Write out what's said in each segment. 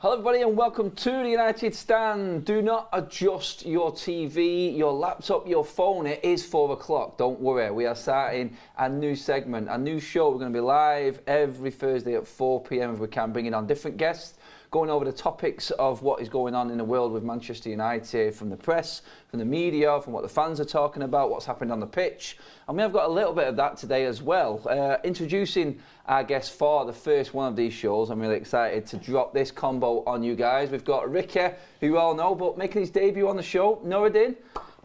Hello everybody and welcome to the United Stand. Do not adjust your TV, your laptop, your phone. It is 4 o'clock. Don't worry. We are starting a new segment, a new show. We're going to be live every Thursday at 4 p.m. if we can, bringing on different guests, going over the topics of what is going on in the world with Manchester United, from the press, from the media, from what the fans are talking about, what's happened on the pitch. And we have got a little bit of that today as well. Introducing our guest for the first one of these shows. I'm really excited to drop this combo on you guys. We've got Ricky, who you all know, but making his debut on the show. Nuruddin,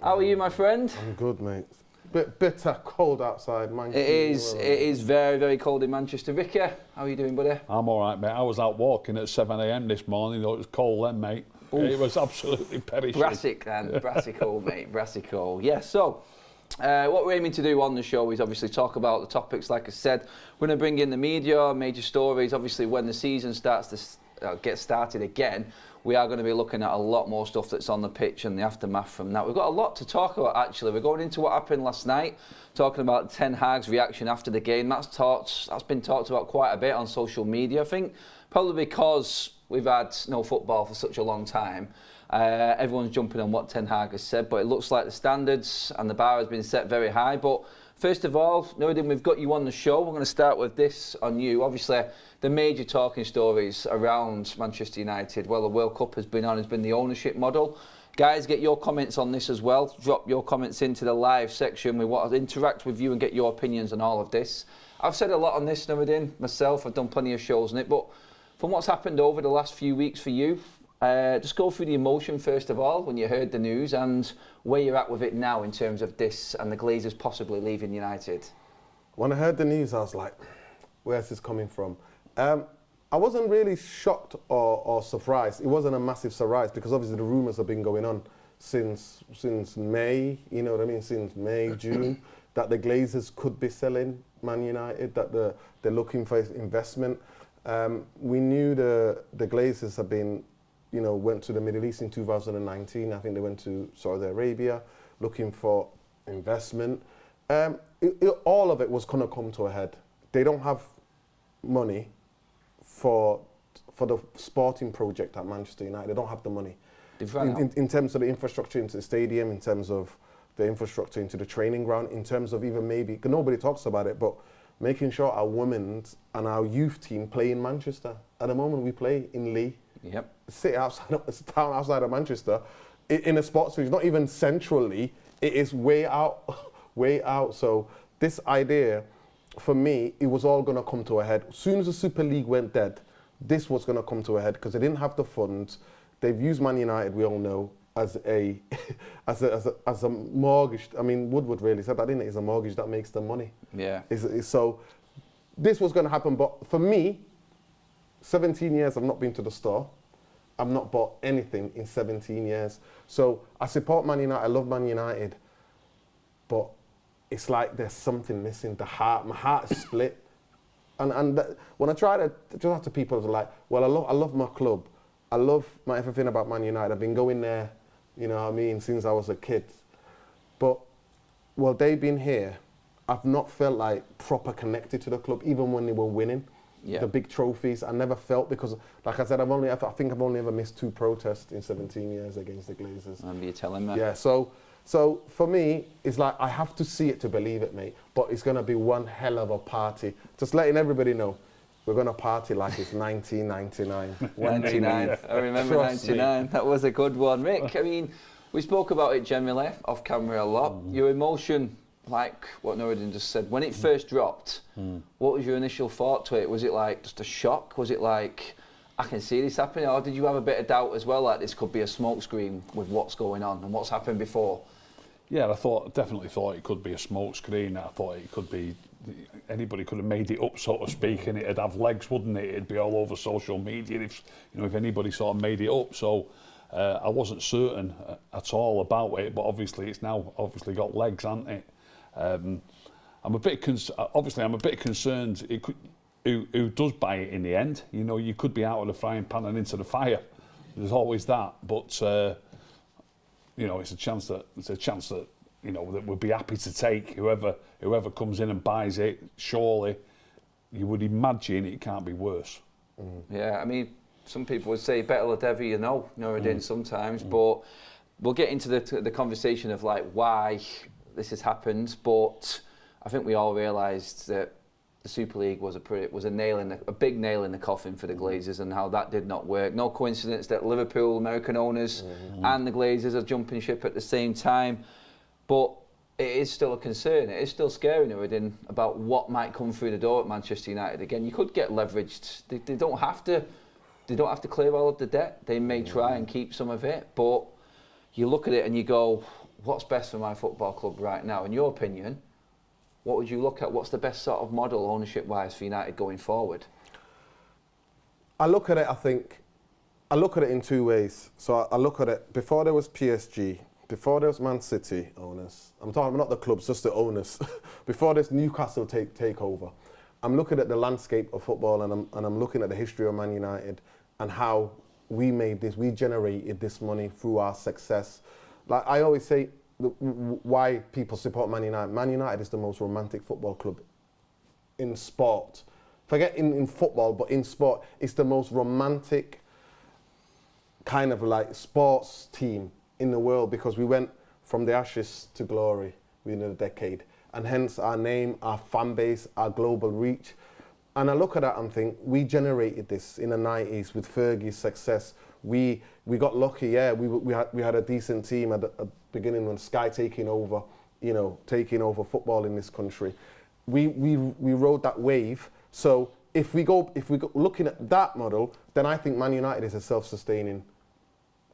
how are you, my friend? I'm good, mate. Bit bitter, cold outside Manchester. It is very, very cold in Manchester. Ricky, how are you doing, buddy? I'm all right, mate. I was out walking at 7 a.m. this morning, though it was cold then, mate. Oof. It was absolutely perishing. Brassic then, brassy cold, mate, brassy cold. Yeah, so what we're aiming to do on the show is obviously talk about the topics, like I said. We're going to bring in the media, major stories. Obviously, when the season starts to get started again, we are going to be looking at a lot more stuff that's on the pitch and the aftermath from that. We've got a lot to talk about, actually. We're going into what happened last night, talking about Ten Hag's reaction after the game. That's been talked about quite a bit on social media, I think, probably because we've had no football for such a long time. Everyone's jumping on what Ten Hag has said, but it looks like the standards and the bar has been set very high. But first of all, Nuruddin, we've got you on the show. We're going to start with this on you. Obviously, the major talking stories around Manchester United, well, the World Cup has been the ownership model. Guys, get your comments on this as well. Drop your comments into the live section. We want to interact with you and get your opinions on all of this. I've said a lot on this, Nuruddin, myself. I've done plenty of shows on it, but from what's happened over the last few weeks for you, just go through the emotion first of all when you heard the news and where you're at with it now in terms of this and the Glazers possibly leaving United. When I heard the news, I was like, where's this coming from? I wasn't really shocked or surprised. It wasn't a massive surprise because obviously the rumours have been going on since May, you know what I mean, since May, June, that the Glazers could be selling Man United, that they're looking for investment. We knew the Glazers have been, went to the Middle East in 2019. I think they went to Saudi Arabia looking for investment. All of it was going to come to a head. They don't have money for the sporting project at Manchester United. They don't have the money. In terms of the infrastructure into the stadium, in terms of the infrastructure into the training ground, in terms of even maybe, because nobody talks about it, but making sure our women's and our youth team play in Manchester. At the moment, we play in Lee. Yep. City outside, it's a town outside of Manchester, in a sports field, not even centrally, it is way out, way out. So this idea, for me, it was all going to come to a head. As soon as the Super League went dead, this was going to come to a head because they didn't have the funds. They've used Man United, we all know, as a mortgage. I mean, Woodward really said that, didn't it? It's a mortgage that makes them money. Yeah. So this was going to happen, but for me, 17 years I've not been to the store. I've not bought anything in 17 years. So I support Man United, I love Man United, but it's like there's something missing. My heart is split. And when I try to talk to people, they're like, well, I love my club. I love everything about Man United. I've been going there, you know what I mean, since I was a kid. But while they've been here, I've not felt like proper connected to the club, even when they were winning. Yeah. The big trophies, I never felt, because, like I said, I think I've only ever missed 2 protests in 17 years against the Glazers. And you're telling me. Yeah, so for me, it's like I have to see it to believe it, mate. But it's going to be one hell of a party. Just letting everybody know, we're going to party like it's 1999. 99. I remember 99. That was a good one. Rick, I mean, we spoke about it generally off camera a lot. Your emotion, like what Nuruddin just said, when it first dropped, what was your initial thought to it? Was it like just a shock? Was it like, I can see this happening? Or did you have a bit of doubt as well, like this could be a smokescreen with what's going on and what's happened before? Yeah, definitely thought it could be a smokescreen. I thought it could be, anybody could have made it up, so to speak, and it'd have legs, wouldn't it? It'd be all over social media if anybody sort of made it up. So I wasn't certain at all about it, but obviously it's now obviously got legs, hasn't it? I'm a bit concerned. Who does buy it in the end? You could be out of the frying pan and into the fire. There's always that, but it's a chance that that we'd be happy to take. Whoever comes in and buys it, surely you would imagine it can't be worse. Yeah, I mean, some people would say better the devil you know, Nuruddin, sometimes, but we'll get into the conversation of like why this has happened, but I think we all realised that the Super League was a big nail in the coffin for the Glazers, and how that did not work. No coincidence that Liverpool, American owners, and the Glazers are jumping ship at the same time, but it is still a concern. It is still scary, Nuruddin, about what might come through the door at Manchester United. Again, you could get leveraged. They don't have to clear all of the debt. They may try and keep some of it, but you look at it and you go, what's best for my football club right now? In your opinion, what would you look at? What's the best sort of model ownership-wise for United going forward? I look at it in two ways. So I look at it, before there was PSG, before there was Man City owners, I'm talking not the clubs, just the owners, before this Newcastle takeover, I'm looking at the landscape of football, and I'm looking at the history of Man United and how we generated this money through our success. Like I always say, why people support Man United. Man United is the most romantic football club in sport. Forget in football, but in sport, it's the most romantic kind of like sports team in the world, because we went from the ashes to glory within a decade, and hence our name, our fan base, our global reach. And I look at that and think, we generated this in the 90s with Fergie's success. We got lucky, yeah. We had a decent team at the beginning when Sky taking over football in this country. We rode that wave. So if we go looking at that model, then I think Man United is a self-sustaining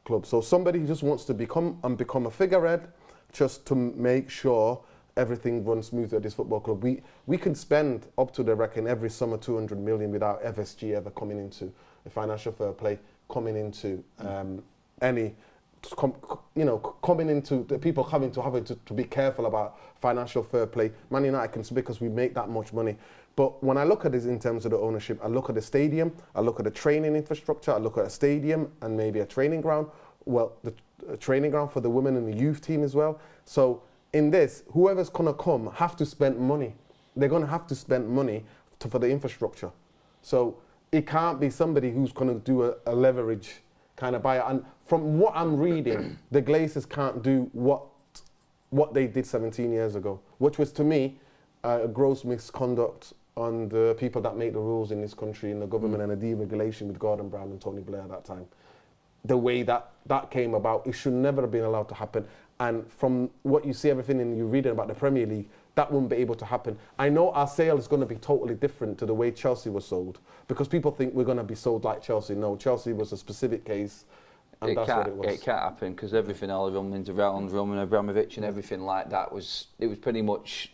club. So somebody who just wants to become a figurehead, just to make sure everything runs smooth at this football club. We can spend up to, they reckon, every summer 200 million without FSG ever coming into the financial fair play, coming into coming into the people having to be careful about financial fair play. Man United can, because we make that much money. But when I look at this in terms of the ownership, I look at the stadium, I look at the training infrastructure, I look at a stadium and maybe a training ground. Well, a training ground for the women and the youth team as well. So in this, whoever's going to come have to spend money. They're going to have to spend money for the infrastructure. So it can't be somebody who's going to do a leverage kind of buy. And from what I'm reading, the Glazers can't do what they did 17 years ago, which was, to me, a gross misconduct on the people that make the rules in this country, in the government, and a deregulation with Gordon Brown and Tony Blair at that time. The way that came about, it should never have been allowed to happen. And from what you see, everything and you're reading about the Premier League, that wouldn't be able to happen. I know our sale is going to be totally different to the way Chelsea was sold, because people think we're going to be sold like Chelsea. No, Chelsea was a specific case, and that's what it was. It can't happen, because everything all runs around Roman Abramovich and everything like that was pretty much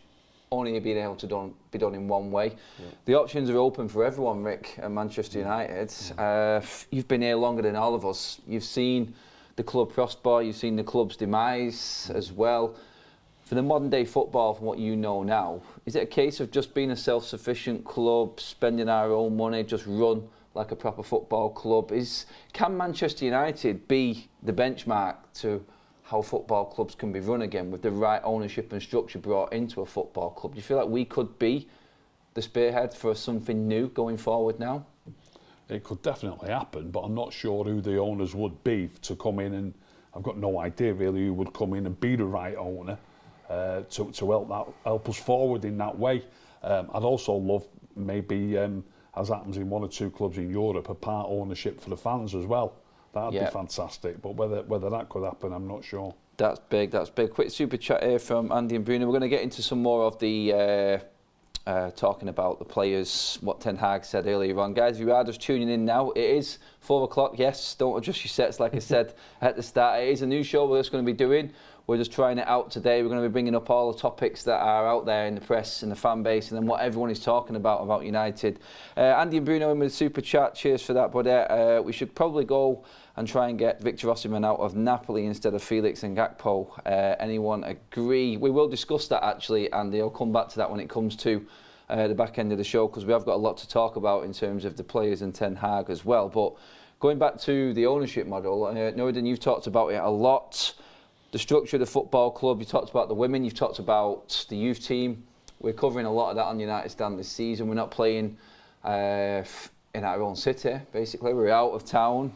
only being able to be done in one way. Yeah. The options are open for everyone, Rick, at Manchester United. You've been here longer than all of us. You've seen the club prosper, you've seen the club's demise as well. For the modern day football, from what you know now, is it a case of just being a self-sufficient club, spending our own money, just run like a proper football club? Can Manchester United be the benchmark to how football clubs can be run again, with the right ownership and structure brought into a football club? Do you feel like we could be the spearhead for something new going forward now? It could definitely happen, but I'm not sure who the owners would be to come in, and I've got no idea really who would come in and be the right owner to help us forward in that way. I'd also love maybe, as happens in one or two clubs in Europe, a part ownership for the fans as well. That'd be fantastic, but whether that could happen, I'm not sure. That's big. Quick super chat here from Andy and Bruno. We're going to get into some more of the talking about the players, what Ten Hag said earlier on. Guys, if you are just tuning in now, it is 4 o'clock. Yes, don't adjust your sets like I said at the start. It is a new show we're just going to be doing. We're just trying it out today. We're going to be bringing up all the topics that are out there in the press and the fan base, and then what everyone is talking about United. Andy and Bruno in with a super chat. Cheers for that, buddy. We should probably go and try and get Victor Osimhen out of Napoli instead of Felix and Gakpo. Anyone agree? We will discuss that, actually, Andy. I'll come back to that when it comes to the back end of the show, because we have got a lot to talk about in terms of the players and Ten Hag as well. But going back to the ownership model, Nuruddin, you've talked about it a lot. The structure of the football club, you talked about the women, you've talked about the youth team. We're covering a lot of that on United Stand this season. We're not playing in our own city, basically. We were out of town.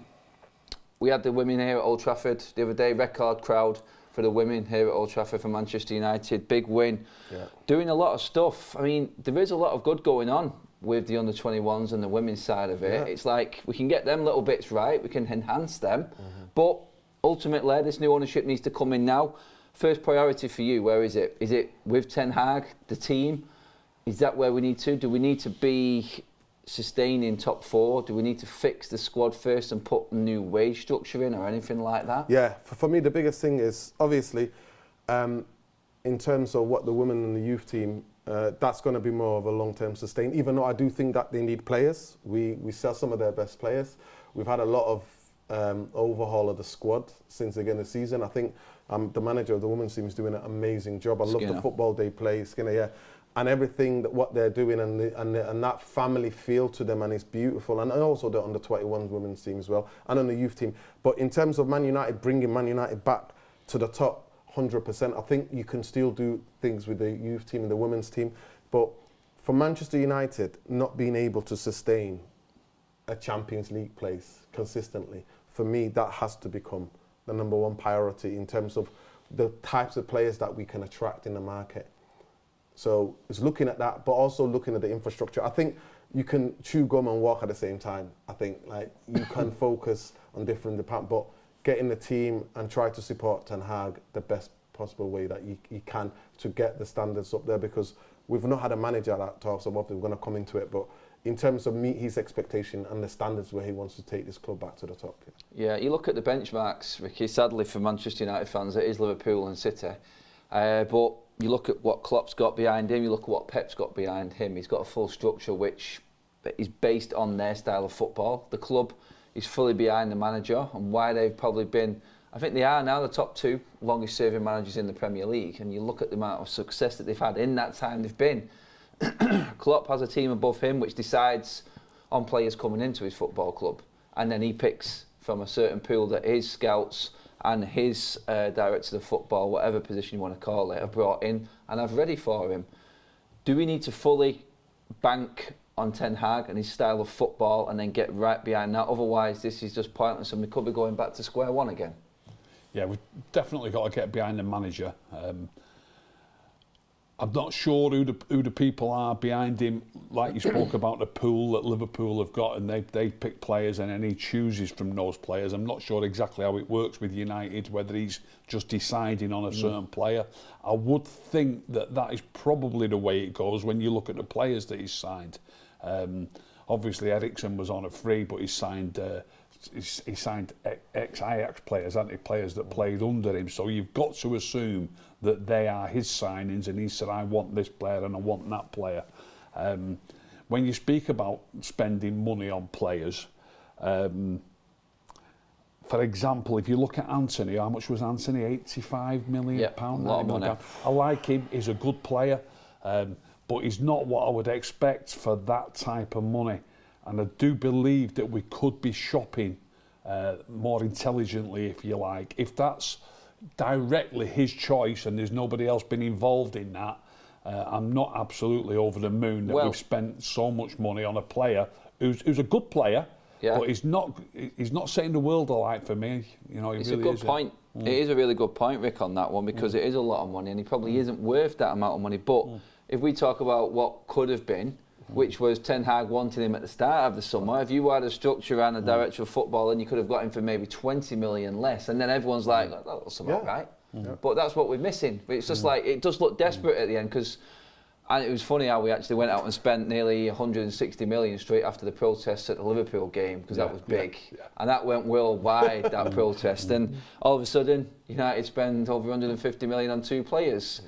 We had the women here at Old Trafford the other day, record crowd for the women here at Old Trafford for Manchester United, big win. Yeah. Doing a lot of stuff. I mean, there is a lot of good going on with the under-21s and the women's side of it. Yeah. It's like we can get them little bits right, we can enhance them, but ultimately this new ownership needs to come in now. First priority for you, where is it? Is it with Ten Hag, the team? Is that where we need to? Do we need to be sustaining top 4? Do we need to fix the squad first and put a new wage structure in or anything like that? Yeah, for me the biggest thing is obviously in terms of what the women and the youth team, that's going to be more of a long-term sustain, even though I do think that they need players. We sell some of their best players. We've had a lot of overhaul of the squad since the beginning of the season. I think the manager of the women's team is doing an amazing job. I love the football they play, Skinner, yeah. And everything that what they're doing and that family feel to them, and it's beautiful. And also the under-21 women's team as well, and on the youth team. But in terms of Man United, bringing Man United back to the top 100%, I think you can still do things with the youth team and the women's team. But for Manchester United, not being able to sustain a Champions League place consistently, for me, that has to become the #1 priority in terms of the types of players that we can attract in the market. So it's looking at that, but also looking at the infrastructure. I think you can chew gum and walk at the same time. I think like you can focus on different departments, but getting the team and try to support Ten Hag the best possible way that you can to get the standards up there, because we've not had a manager that talks about, we're going to come into it, but in terms of meet his expectation and the standards where he wants to take this club back to the top. Yeah, you look at the benchmarks, Ricky, sadly for Manchester United fans, it is Liverpool and City. But you look at what Klopp's got behind him, you look at what Pep's got behind him. He's got a full structure which is based on their style of football. The club is fully behind the manager, and why they've probably been, I think they are now the top 2 longest serving managers in the Premier League, and you look at the amount of success that they've had in that time they've been. Klopp has a team above him which decides on players coming into his football club, and then he picks from a certain pool that his scouts and his directors of football, whatever position you want to call it, are brought in and have ready for him. Do we need to fully bank on Ten Hag and his style of football and then get right behind that? Otherwise, this is just pointless and we could be going back to square one again. Yeah, we've definitely got to get behind the manager. I'm not sure who the people are behind him. Like you spoke about the pool that Liverpool have got, and they pick players and then he chooses from those players. I'm not sure exactly how it works with United, whether he's just deciding on a certain player. I would think that is probably the way it goes when you look at the players that he's signed. Obviously, Eriksen was on a free, but he signed ex-Ajax players, hasn't he? Players that played under him. So you've got to assume that they are his signings, and he said, I want this player and I want that player. When you speak about spending money on players, for example, if you look at Anthony, how much was Anthony? £85 million? Yeah, a lot of money. I like him, he's a good player, but he's not what I would expect for that type of money. And I do believe that we could be shopping more intelligently, if you like. If that's directly his choice and there's nobody else been involved in that, I'm not absolutely over the moon that we've spent so much money on a player who's a good player, but he's not setting the world alight for me. You know, it's really a good point. It is a really good point, Rick, on that one, because it is a lot of money and he probably isn't worth that amount of money. But if we talk about what could have been, which was Ten Hag wanting him at the start of the summer. If you had a structure and a director of football, then you could have got him for maybe 20 million less. And then everyone's like, oh, that's about right. But that's what we're missing. It's just like, it does look desperate at the end, because, and it was funny how we actually went out and spent nearly 160 million straight after the protests at the Liverpool game, because that was big. And that went worldwide, that protest. And all of a sudden, United spend over 150 million on 2 players.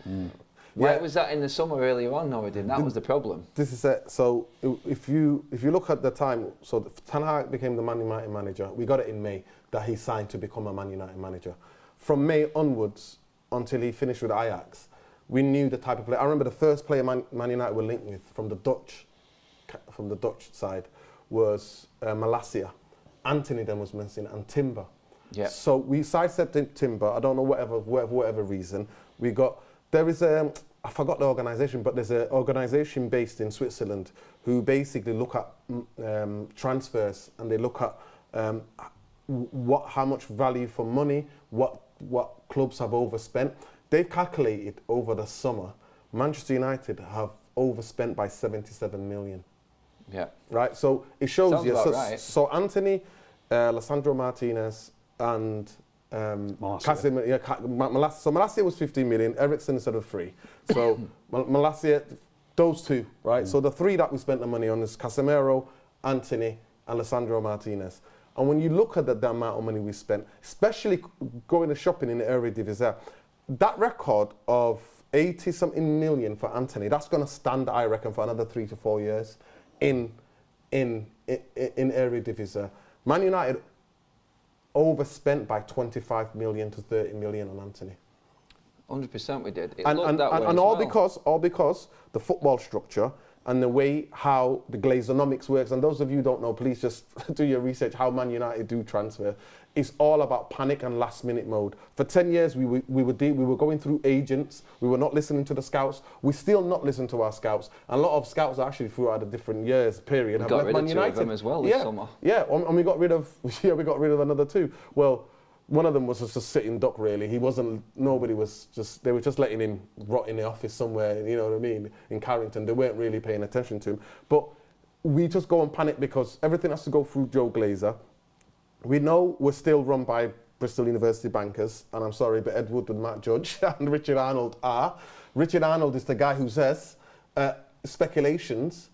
Why was that in the summer earlier on, Norridin? That was the problem. This is it. So if you look at the time, so Ten Hag became the Man United manager. We got it in May that he signed to become a Man United manager. From May onwards until he finished with Ajax, we knew the type of player. I remember the first player Man United were linked with from the Dutch side was Malacia. Anthony then was missing, and Timber. Yeah. So we sidestepped Timber. I don't know whatever reason. We got. There is I forgot the organisation, but there's an organisation based in Switzerland who basically look at transfers, and they look at how much value for money, what clubs have overspent. They've calculated over the summer, Manchester United have overspent by 77 million. Yeah. Right. So it shows Sounds you. about So, right. so Anthony, Lisandro Martinez, and Casemiro. Yeah, so Malacia was 15 million. Eriksen instead of 3. So Malacia, those two, right? So the 3 that we spent the money on is Casemiro, Anthony, and Lisandro Martinez. And when you look at the amount of money we spent, especially going to shopping in the Eredivisie, that record of 80-something million for Anthony, that's going to stand, I reckon, for another 3 to 4 years in Eredivisie. Man United overspent by 25 million to 30 million on Anthony. 100% we did. It And looked that way as all well. because the football structure and the way how the Glazonomics works, and those of you who don't know, please just do your research how Man United do transfer. It's all about panic and last minute mode. For 10 years we were going through agents, we were not listening to the scouts, we still not listen to our scouts. And a lot of scouts actually throughout a different years period have got left rid Man of 2 United. of them as well this summer. Yeah, and we got rid of another 2. Well, one of them was just sitting duck really. They were just letting him rot in the office somewhere, you know what I mean, in Carrington. They weren't really paying attention to him. But we just go and panic because everything has to go through Joe Glazer. We know we're still run by Bristol University bankers, and I'm sorry, but Ed Wood and Matt Judge and Richard Arnold are. Richard Arnold is the guy who says speculations,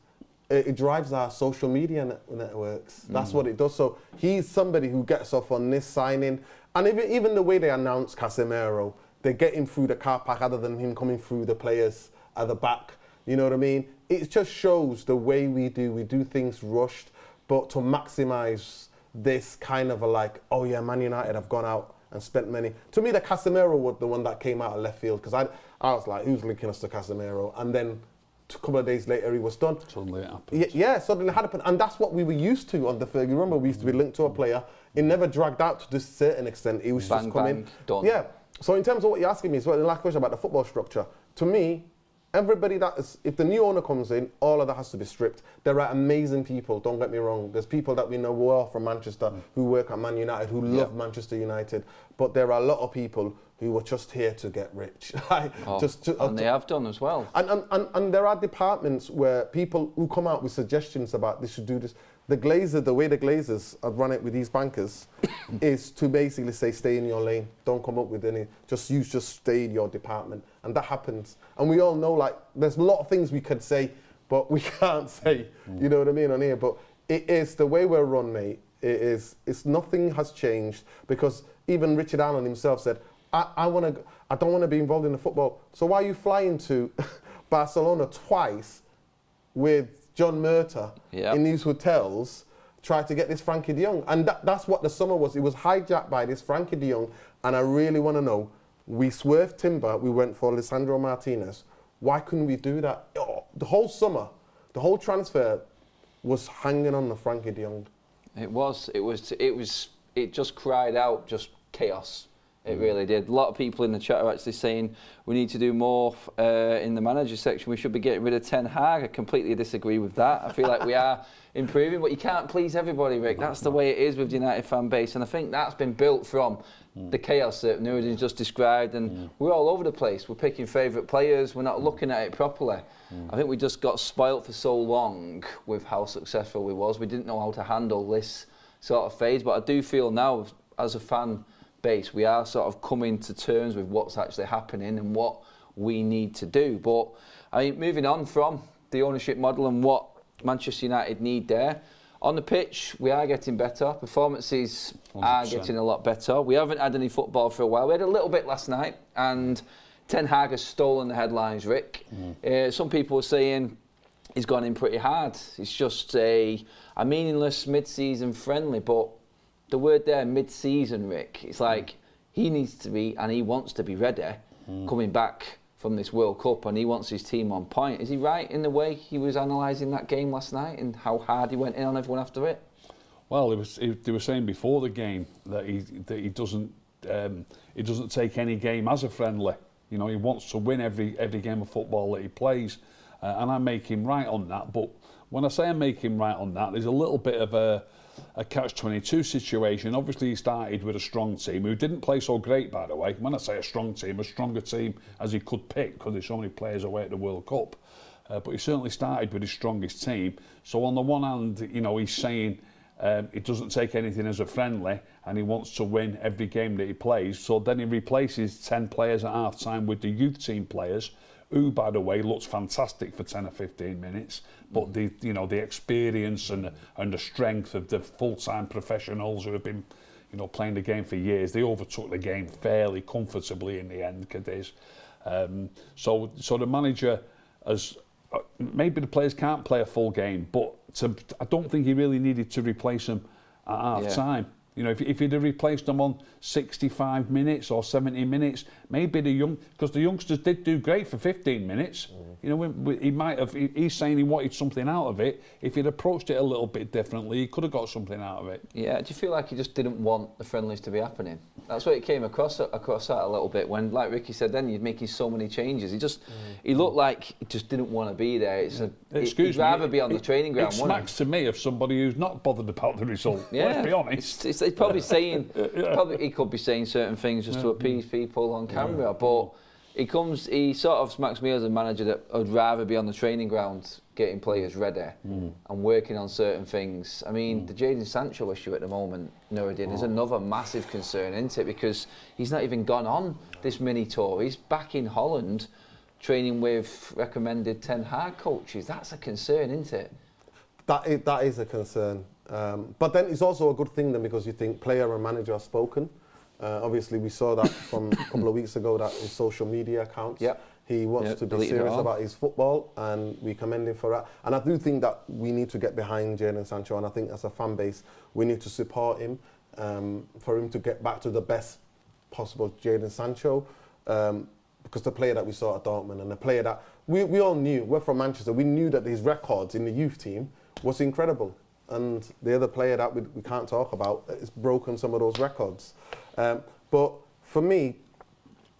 it drives our social media networks. That's what it does. So he's somebody who gets off on this signing. And even the way they announce Casemiro, they get him through the car park other than him coming through the players at the back. You know what I mean? It just shows the way we do things rushed, but to maximise this kind of oh yeah, Man United have gone out and spent money. To me, the Casemiro was the one that came out of left field, because I was like, who's linking us to Casemiro? And then a couple of days later, he was done. Suddenly it happened. Yeah, suddenly it happened. And that's what we were used to on the Fergie. Remember, we used to be linked to a player. It never dragged out to this certain extent. It was just coming. Bang, done. Yeah. So in terms of what you're asking me, the last question about the football structure, to me, everybody if the new owner comes in, all of that has to be stripped. There are amazing people, don't get me wrong. There's people that we know well from Manchester who work at Man United, who love Manchester United. But there are a lot of people who are just here to get rich. And they have done as well. And there are departments where people who come out with suggestions about they should do this. The way the Glazers have run it with these bankers is to basically say, stay in your lane, don't come up with any, just stay in your department. And that happens. And we all know, there's a lot of things we could say, but we can't say, you know what I mean, on here. But it is the way we're run, mate. It's nothing has changed, because even Richard Allen himself said, I don't want to be involved in the football. So why are you flying to Barcelona twice with John Murta in these hotels, try to get this Frankie de Jong? And that's what the summer was. It was hijacked by this Frankie de Jong. And I really want to know, we swerved Timber, we went for Lisandro Martinez. Why couldn't we do that? The whole summer, the whole transfer was hanging on the Frankie de Jong. It just cried out just chaos. It really did. A lot of people in the chat are actually saying we need to do more in the manager section. We should be getting rid of Ten Hag. I completely disagree with that. I feel like we are improving, but you can't please everybody, Rick. That's the way it is with the United fan base, and I think that's been built from the chaos that Nuruddin just described, and we're all over the place. We're picking favourite players. We're not looking at it properly. I think we just got spoilt for so long with how successful we was. We didn't know how to handle this sort of phase, but I do feel now, as a fan base, we are sort of coming to terms with what's actually happening and what we need to do. But I mean, moving on from the ownership model and what Manchester United need there, on the pitch we are getting better. Performances 100%. Are getting a lot better. We haven't had any football for a while. We had a little bit last night, and Ten Hag has stolen the headlines, Rick. Some people were saying he's gone in pretty hard. It's just a meaningless mid-season friendly, but the word there, mid-season, Rick, it's like he needs to be, and he wants to be ready coming back from this World Cup, and he wants his team on point. Is he right in the way he was analysing that game last night and how hard he went in on everyone after it? Well, they were saying before the game that he doesn't take any game as a friendly. You know, he wants to win every game of football that he plays, and I make him right on that. But when I say I make him right on that, there's a little bit of a catch-22 situation. Obviously, he started with a strong team who didn't play so great, by the way. When I say a strong team, a stronger team as he could pick, because there's so many players away at the World Cup. But he certainly started with his strongest team. So on the one hand, you know, he's saying he doesn't take anything as a friendly, and he wants to win every game that he plays. So then he replaces 10 players at half-time with the youth team players, who, by the way, looks fantastic for 10 or 15 minutes. But the experience and the strength of the full-time professionals who have been, you know, playing the game for years, they overtook the game fairly comfortably in the end, Cadiz. So the manager has. Maybe the players can't play a full game, but I don't think he really needed to replace them at half-time. You know, if he'd have replaced them on 65 minutes or 70 minutes, maybe because the youngsters did do great for 15 minutes. You know, he might have. He's saying he wanted something out of it. If he'd approached it a little bit differently, he could have got something out of it. Yeah. Do you feel like he just didn't want the friendlies to be happening? That's what it came across that a little bit when, like Ricky said, then you'd making so many changes. He looked like he just didn't want to be there. He'd rather be on the training ground. It smacks to me of somebody who's not bothered about the result. Yeah. Let's be honest. He's probably saying, he could be saying certain things just to appease people on camera, but he sort of smacks me as a manager that would rather be on the training ground getting players ready and working on certain things. I mean, the Jadon Sancho issue at the moment, Nuruddin, is another massive concern, isn't it? Because he's not even gone on this mini tour. He's back in Holland training with recommended Ten Hag coaches. That's a concern, isn't it? That is a concern. But then it's also a good thing then, because you think player and manager have spoken. Obviously, we saw that from a couple of weeks ago, that his social media accounts. He wants to be serious about his football, and we commend him for that. And I do think that we need to get behind Jadon Sancho, and I think as a fan base, we need to support him for him to get back to the best possible Jadon Sancho. Because the player that we saw at Dortmund, and the player that we all knew, we're from Manchester, we knew that his records in the youth team was incredible. And the other player that we can't talk about has broken some of those records. But for me,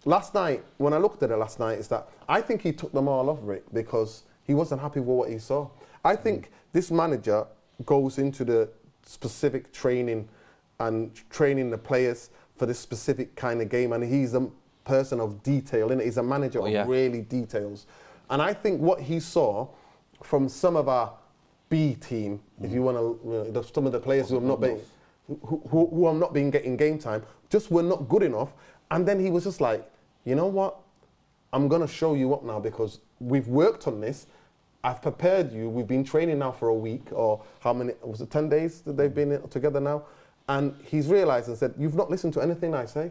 last night, when I looked at it last night, is that I think he took them all off, Rick, because he wasn't happy with what he saw. I think this manager goes into the specific training and training the players for this specific kind of game, and he's a person of detail, and he's a manager of really details. And I think what he saw from some of our B team, if you want to, some of the players who have not been, who have not been getting game time, just were not good enough. And then he was just like, you know what? I'm going to show you up now, because we've worked on this. I've prepared you. We've been training now for a week, or how many, was it 10 days that they've been together now? And he's realised and said, you've not listened to anything I say.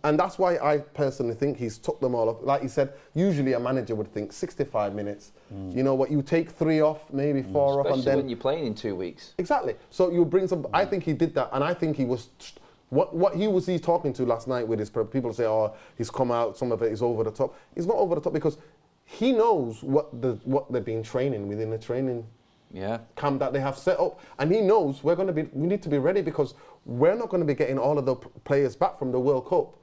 And that's why I personally think he's took them all off. Like he said, usually a manager would think 65 minutes. You know what, you take 3 off, maybe 4 off, and then... Especially when you're playing in 2 weeks. Exactly. So you bring some... I think he did that, and I think he was... What he was talking to last night with his... People say, oh, he's come out, some of it is over the top. It's not over the top, because he knows what they've been training within the training camp that they have set up. And he knows we need to be ready, because we're not going to be getting all of the players back from the World Cup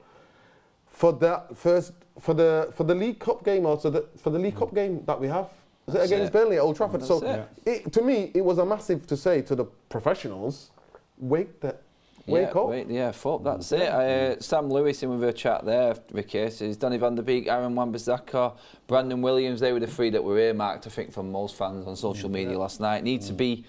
for the League Cup game, also for the League Cup game that we have. Is it against Burnley at Old Trafford? So to me, it was a massive to say to the professionals, wake up. That's it. Sam Lewis in with a chat there, Ricky, says Danny van der Beek, Aaron Wan-Bissaka, Brandon Williams, they were the 3 that were earmarked, I think, from most fans on social media last night. Need to be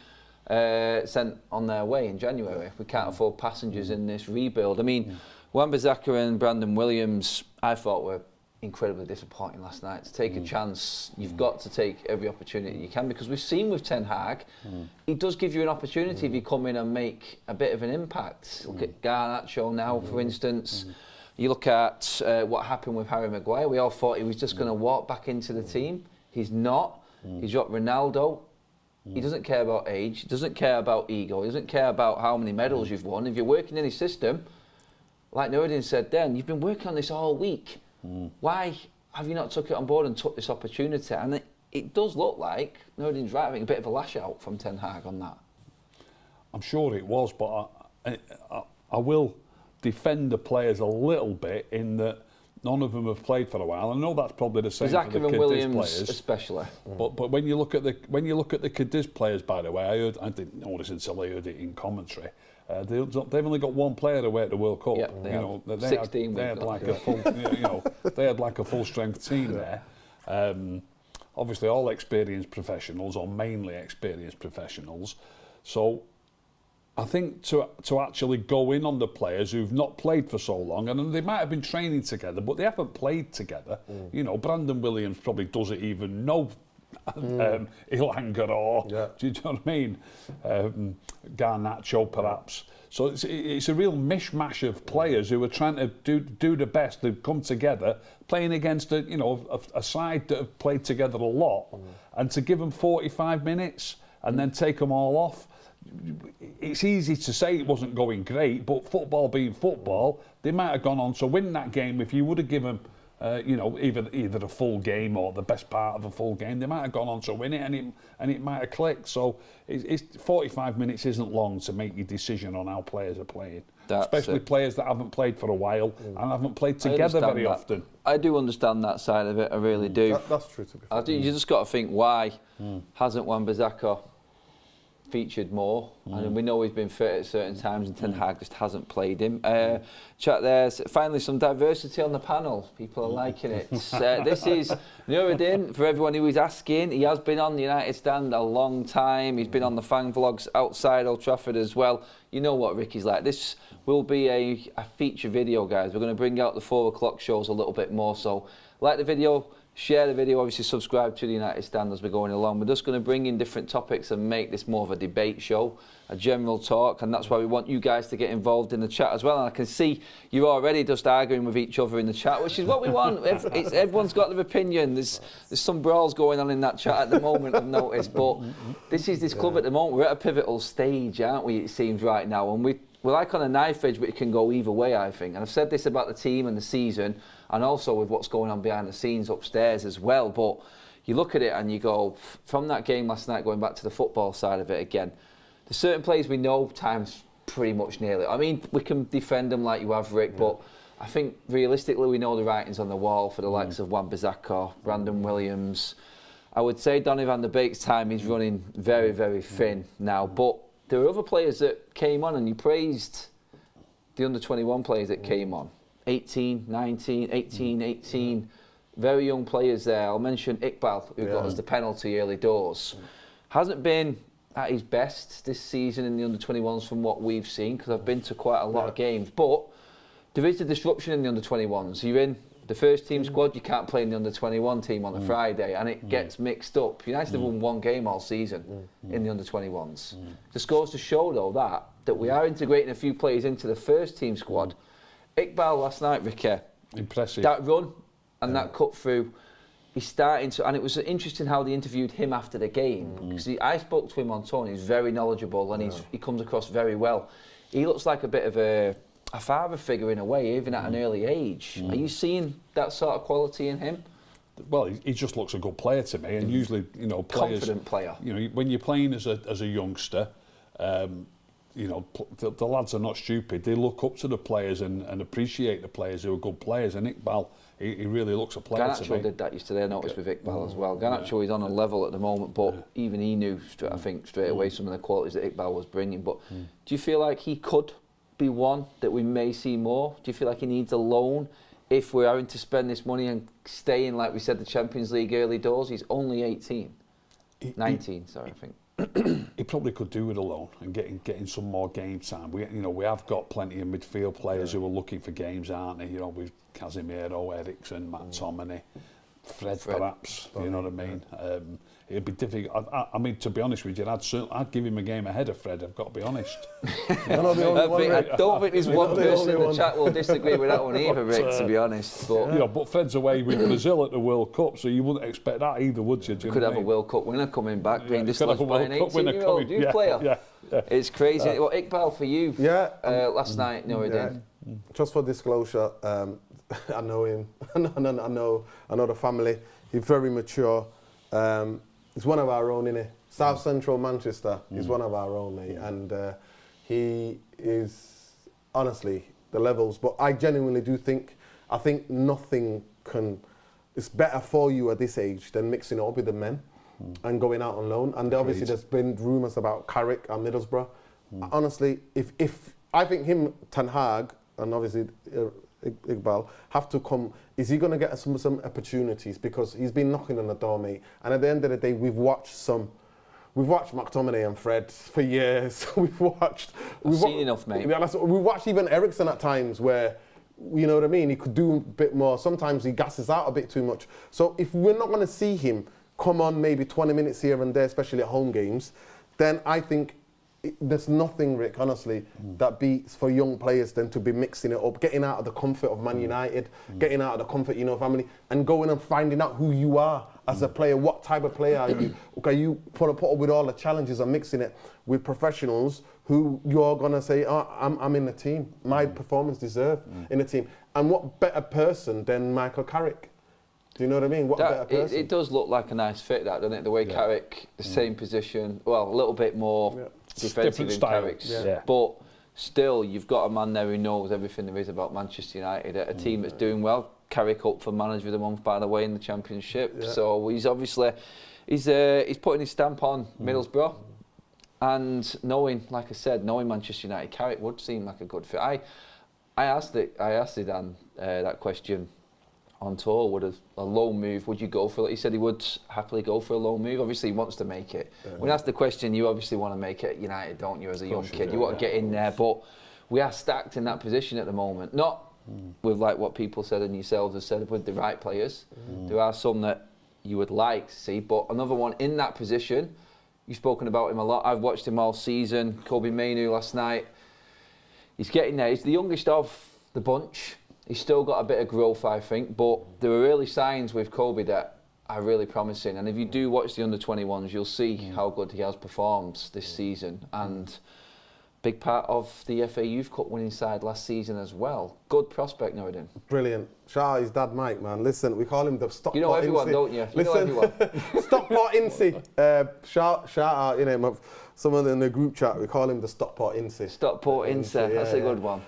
sent on their way in January. We can't afford passengers in this rebuild. I mean, Wan-Bissaka and Brandon Williams, I thought were incredibly disappointing last night. To take a chance, you've got to take every opportunity you can, because we've seen with Ten Hag, he does give you an opportunity if you come in and make a bit of an impact. Look at Garnacho now, for instance. You look at what happened with Harry Maguire. We all thought he was just going to walk back into the team. He's not. He's got Ronaldo. He doesn't care about age. He doesn't care about ego. He doesn't care about how many medals you've won. If you're working in his system, like Nuruddin said then, you've been working on this all week. Why have you not took it on board and took this opportunity? And it does look like, Nuruddin's right, I think a bit of a lash out from Ten Hag on that. I'm sure it was, but I will defend the players a little bit in that None of them have played for a while. I know that's probably the same for Zaka the and Cadiz Williams players, especially. But when you look at the Cadiz players, by the way, I didn't know this until I heard it in commentary. They've only got one player away at the World Cup. Yep, they have. They 16 had like a full, they had like a full strength team there. Obviously, all experienced professionals, or mainly experienced professionals. So I think to actually go in on the players who've not played for so long, and they might have been training together, but they haven't played together. Brandon Williams probably doesn't even know Ilanga or, do you know what I mean? Garnacho perhaps. So it's a real mishmash of players who are trying to do the best, to come together, playing against a side that have played together a lot, and to give them 45 minutes and then take them all off. It's easy to say it wasn't going great, but football being football, they might have gone on to win that game if you would have given either a full game or the best part of a full game. They might have gone on to win it, and it might have clicked. So it's 45 minutes isn't long to make your decision on how players are playing, especially players that haven't played for a while and haven't played together very often. I do understand that side of it. I really do. That's true. To be fair. You just got to think, why hasn't Wan-Bissaka featured more? And we know he's been fit at certain times, and Ten Hag just hasn't played him. Chat there, finally some diversity on the panel. People are liking it. This is Nuruddin, for everyone who is asking. He has been on the United Stand a long time. He's been on the Fang Vlogs outside Old Trafford as well. You know what Ricky's like. This will be a feature video, guys. We're going to bring out the 4 o'clock shows a little bit more. So like the video, share the video, obviously subscribe to the United Stand as we're going along. We're just going to bring in different topics and make this more of a debate show, a general talk, and that's why we want you guys to get involved in the chat as well. And I can see you're already just arguing with each other in the chat, which is what we want. Everyone's got their opinion. There's some brawls going on in that chat at the moment, I've noticed, but this is this club at the moment. We're at a pivotal stage, aren't we, it seems right now, and we're like on a knife edge, but it can go either way, I think. And I've said this about the team and the season, and also with what's going on behind the scenes upstairs as well. But you look at it and you go, from that game last night, going back to the football side of it again, there's certain players we know time's pretty much nearly. I mean, we can defend them like you have, Rick, but I think realistically we know the writing's on the wall for the likes of Wan-Bissaka, Brandon Williams. I would say Donny van der Beek's time is running very, very thin now. But there are other players that came on, and you praised the under-21 players that came on. 18, 19, 18, very young players there. I'll mention Iqbal, who got us the penalty early doors. Hasn't been at his best this season in the under-21s from what we've seen, because I've been to quite a lot of games. But there is a disruption in the under-21s. You're in the first team squad, you can't play in the under-21 team on a Friday, and it gets mixed up. United have won one game all season in the under-21s. Just goes to show, though, that we are integrating a few players into the first team squad. Iqbal last night, Ricky. Impressive. That run and that cut through, he's starting to, and it was interesting how they interviewed him after the game, because I spoke to him on Tony. He's very knowledgeable, and he comes across very well. He looks like a bit of a father figure in a way, even at an early age. Are you seeing that sort of quality in him? Well, he just looks a good player to me, and usually, players, confident player. When you're playing as a youngster, the lads are not stupid. They look up to the players and appreciate the players who are good players. And Iqbal, he really looks a player to me. Garnacho did that yesterday, I noticed, with Iqbal as well. Garnacho is on a level at the moment, but even he knew, I think, straight away some of the qualities that Iqbal was bringing. But do you feel like he could be one that we may see more? Do you feel like he needs a loan if we're having to spend this money and stay in, like we said, the Champions League early doors? He's only 18. 19, sorry, I think. He probably could do with a loan and getting some more game time. We have got plenty of midfield players who are looking for games, aren't they? With Casemiro, Eriksen, McTominay, Fred perhaps. You know what I mean? It'd be difficult. I mean, to be honest with you, I'd give him a game ahead of Fred. I've got to be honest. I don't think there's one person in the chat will disagree with that one either, Rick. To be honest, but Fred's away with Brazil at the World Cup, so you wouldn't expect that either, would you? Could have a World Cup winner coming back, being dislodged by an 18-year-old youth player. Yeah. It's crazy. Well, Iqbal, for you, last night, Just for disclosure, I know him. I know the family. He's very mature. He's one of our own, innit? South Central Manchester. He's one of our own, mate. And he is, honestly, the levels. But I genuinely do think, I think nothing can. It's better for you at this age than mixing it up with the men and going out on loan. And obviously, there's been rumours about Carrick and Middlesbrough. Honestly, if I think him, Ten Hag, and obviously Iqbal have to come. Is he going to get some opportunities? Because he's been knocking on the door, mate. And at the end of the day, we've watched McTominay and Fred for years. We've seen enough, mate. We've watched even Eriksen at times where, you know what I mean, he could do a bit more. Sometimes he gasses out a bit too much. So if we're not going to see him come on maybe 20 minutes here and there, especially at home games, then I think there's nothing, Rick, honestly, that beats for young players than to be mixing it up, getting out of the comfort of Man United, getting out of the comfort, family, and going and finding out who you are as a player. What type of player are you? Okay, you put up with all the challenges and mixing it with professionals who you're going to say, oh, I'm in the team. My performance deserved in the team. And what better person than Michael Carrick? Do you know what I mean? What better person? It does look like a nice fit, that, doesn't it? The way Carrick, the same position, well, a little bit more defensive in Carrick's. But still, you've got a man there who knows everything there is about Manchester United, a team that's doing well. Carrick up for Manager of the Month, by the way, in the Championship. So he's obviously, he's putting his stamp on Middlesbrough. And knowing, like I said, knowing Manchester United, Carrick would seem like a good fit. I asked Zidane that question on tour. Would a loan move, would you go for it? He said he would happily go for a loan move. Obviously, he wants to make it. When asked the question, you obviously want to make it at United, don't you, as a young kid? You want to get in there, but we are stacked in that position at the moment. Not with like what people said and yourselves have said, with the right players. There are some that you would like to see, but another one in that position, you've spoken about him a lot. I've watched him all season. Kobe Mainoo last night. He's getting there. He's the youngest of the bunch. He's still got a bit of growth, I think, but there are early signs with Kobe that are really promising. And if you do watch the under-21s, you'll see how good he has performed this season. And big part of the FA Youth Cup winning side last season as well. Good prospect, Nuruddin. Brilliant. Shout out his dad, Mike, man. Listen, we call him the Stockport. You know everyone, don't you? You know everyone. Stockport Incy. Shout out, someone in the group chat, we call him the Stockport Incy. Stockport Incy, that's a good one.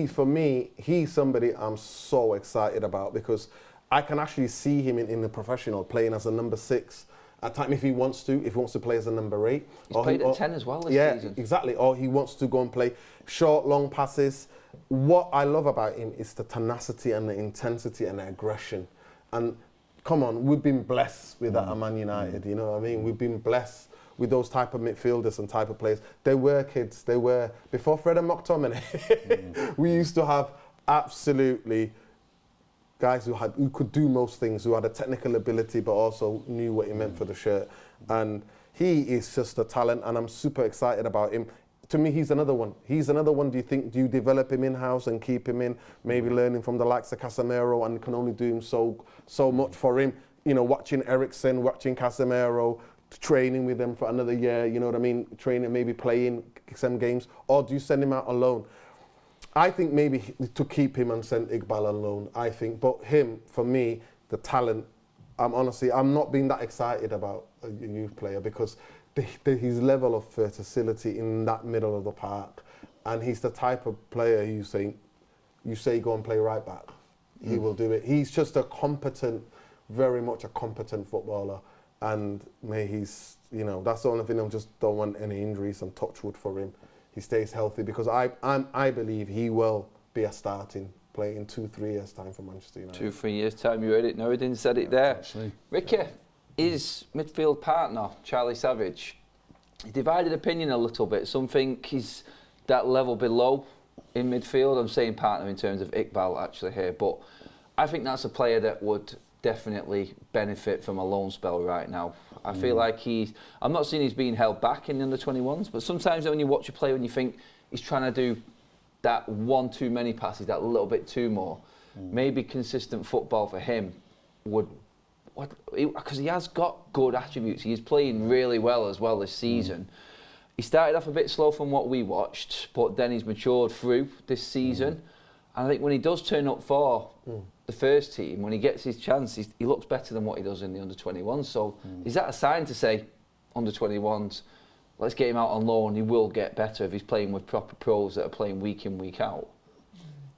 For me, he's somebody I'm so excited about because I can actually see him in the professional playing as a number 6. At time, if he wants to play as a number 8. He's played at 10 as well this season. Yeah, exactly. Or he wants to go and play short, long passes. What I love about him is the tenacity and the intensity and the aggression. And come on, we've been blessed with that at Man United, you know what I mean? We've been blessed with those type of midfielders and type of players. They were kids, before Fred and McTominay, we used to have absolutely guys who could do most things, who had a technical ability but also knew what he meant for the shirt. And he is just a talent, and I'm super excited about him. To me, he's another one. Do you develop him in-house and keep him in, maybe learning from the likes of Casemiro, and can only do him so much for him? You know, watching Eriksen, watching Casemiro, training with them for another year, you know what I mean? Training, maybe playing some games, or do you send him out on loan? I think maybe to keep him and send Iqbal on loan, I think. But him, for me, the talent, I'm not being that excited about a youth player because his level of versatility in that middle of the park, and he's the type of player you say go and play right back, he will do it. He's just very much a competent footballer, and that's the only thing. I just don't want any injuries and touch wood for him. He stays healthy because I believe he will be a starting player in 2-3 years' time for Manchester United. 2-3 years' time, you heard it. Nuruddin said it there. Actually. Ricky, his midfield partner, Charlie Savage, he divided opinion a little bit. Some think he's that level below in midfield. I'm saying partner in terms of Iqbal actually here, but I think that's a player that would definitely benefit from a loan spell right now. I feel like I'm not saying he's being held back in the under-21s, but sometimes when you watch a player and you think he's trying to do that one too many passes, that little bit too more, maybe consistent football for him would, because he has got good attributes. He's playing really well as well this season. He started off a bit slow from what we watched, but then he's matured through this season. And I think when he does turn up for the first team, when he gets his chance, he looks better than what he does in the under-21s. So is that a sign to say, under-21s, let's get him out on loan, he will get better if he's playing with proper pros that are playing week in, week out?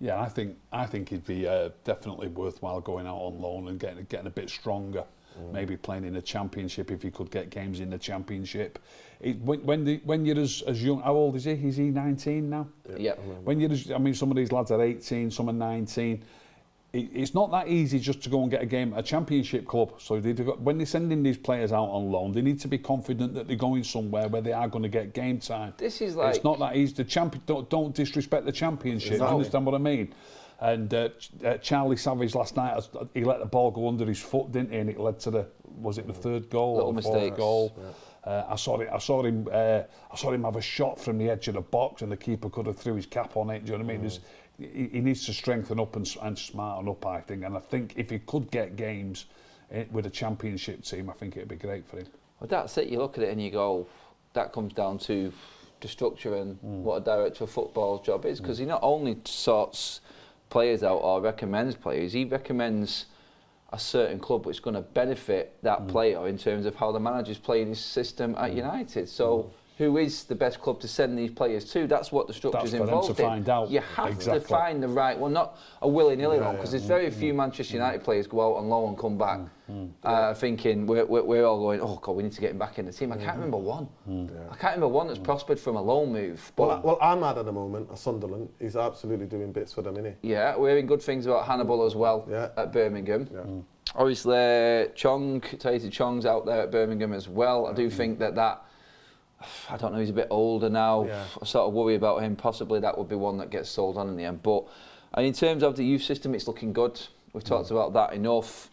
Yeah, I think he'd be definitely worthwhile going out on loan and getting a bit stronger. Maybe playing in the Championship if he could get games in the Championship. When you're as young, how old is he? Is he 19 now? Yeah. When you're, I mean, some of these lads are 18, some are 19. It's not that easy just to go and get a game at a Championship club. So when they're sending these players out on loan, they need to be confident that they're going somewhere where they are going to get game time. This is like... It's not that easy. Don't disrespect the Championship. Exactly. Understand what I mean? And Charlie Savage last night, he let the ball go under his foot, didn't he? And it led to the third goal? Little or the mistake. fourth goal. Yeah. I saw him have a shot from the edge of the box, and the keeper could have threw his cap on it. Do you know what I mean? He needs to strengthen up and smarten up, I think. And I think if he could get games with a Championship team, I think it'd be great for him. Well, that's it. You look at it and you go, that comes down to the structure and what a director of football's job is, because he not only sorts players out or recommends players, he recommends a certain club which is going to benefit that player in terms of how the manager's playing his system at United. So who is the best club to send these players to? That's what the structure's involved in. That's for them to find out. You have to find the right one, not a willy-nilly one, because there's very few Manchester United players go out on loan and come back thinking we're all going, oh God, we need to get him back in the team. I can't remember one. I can't remember one that's prospered from a loan move. But Well, Ahmad at the moment, at Sunderland, he's absolutely doing bits for them, isn't he? yeah, we're hearing good things about Hannibal as well at Birmingham. Yeah. Obviously, Tahiti Chong's out there at Birmingham as well. I do think that I don't know, he's a bit older now. Yeah. I sort of worry about him. Possibly that would be one that gets sold on in the end. But in terms of the youth system, it's looking good. We've talked about that enough.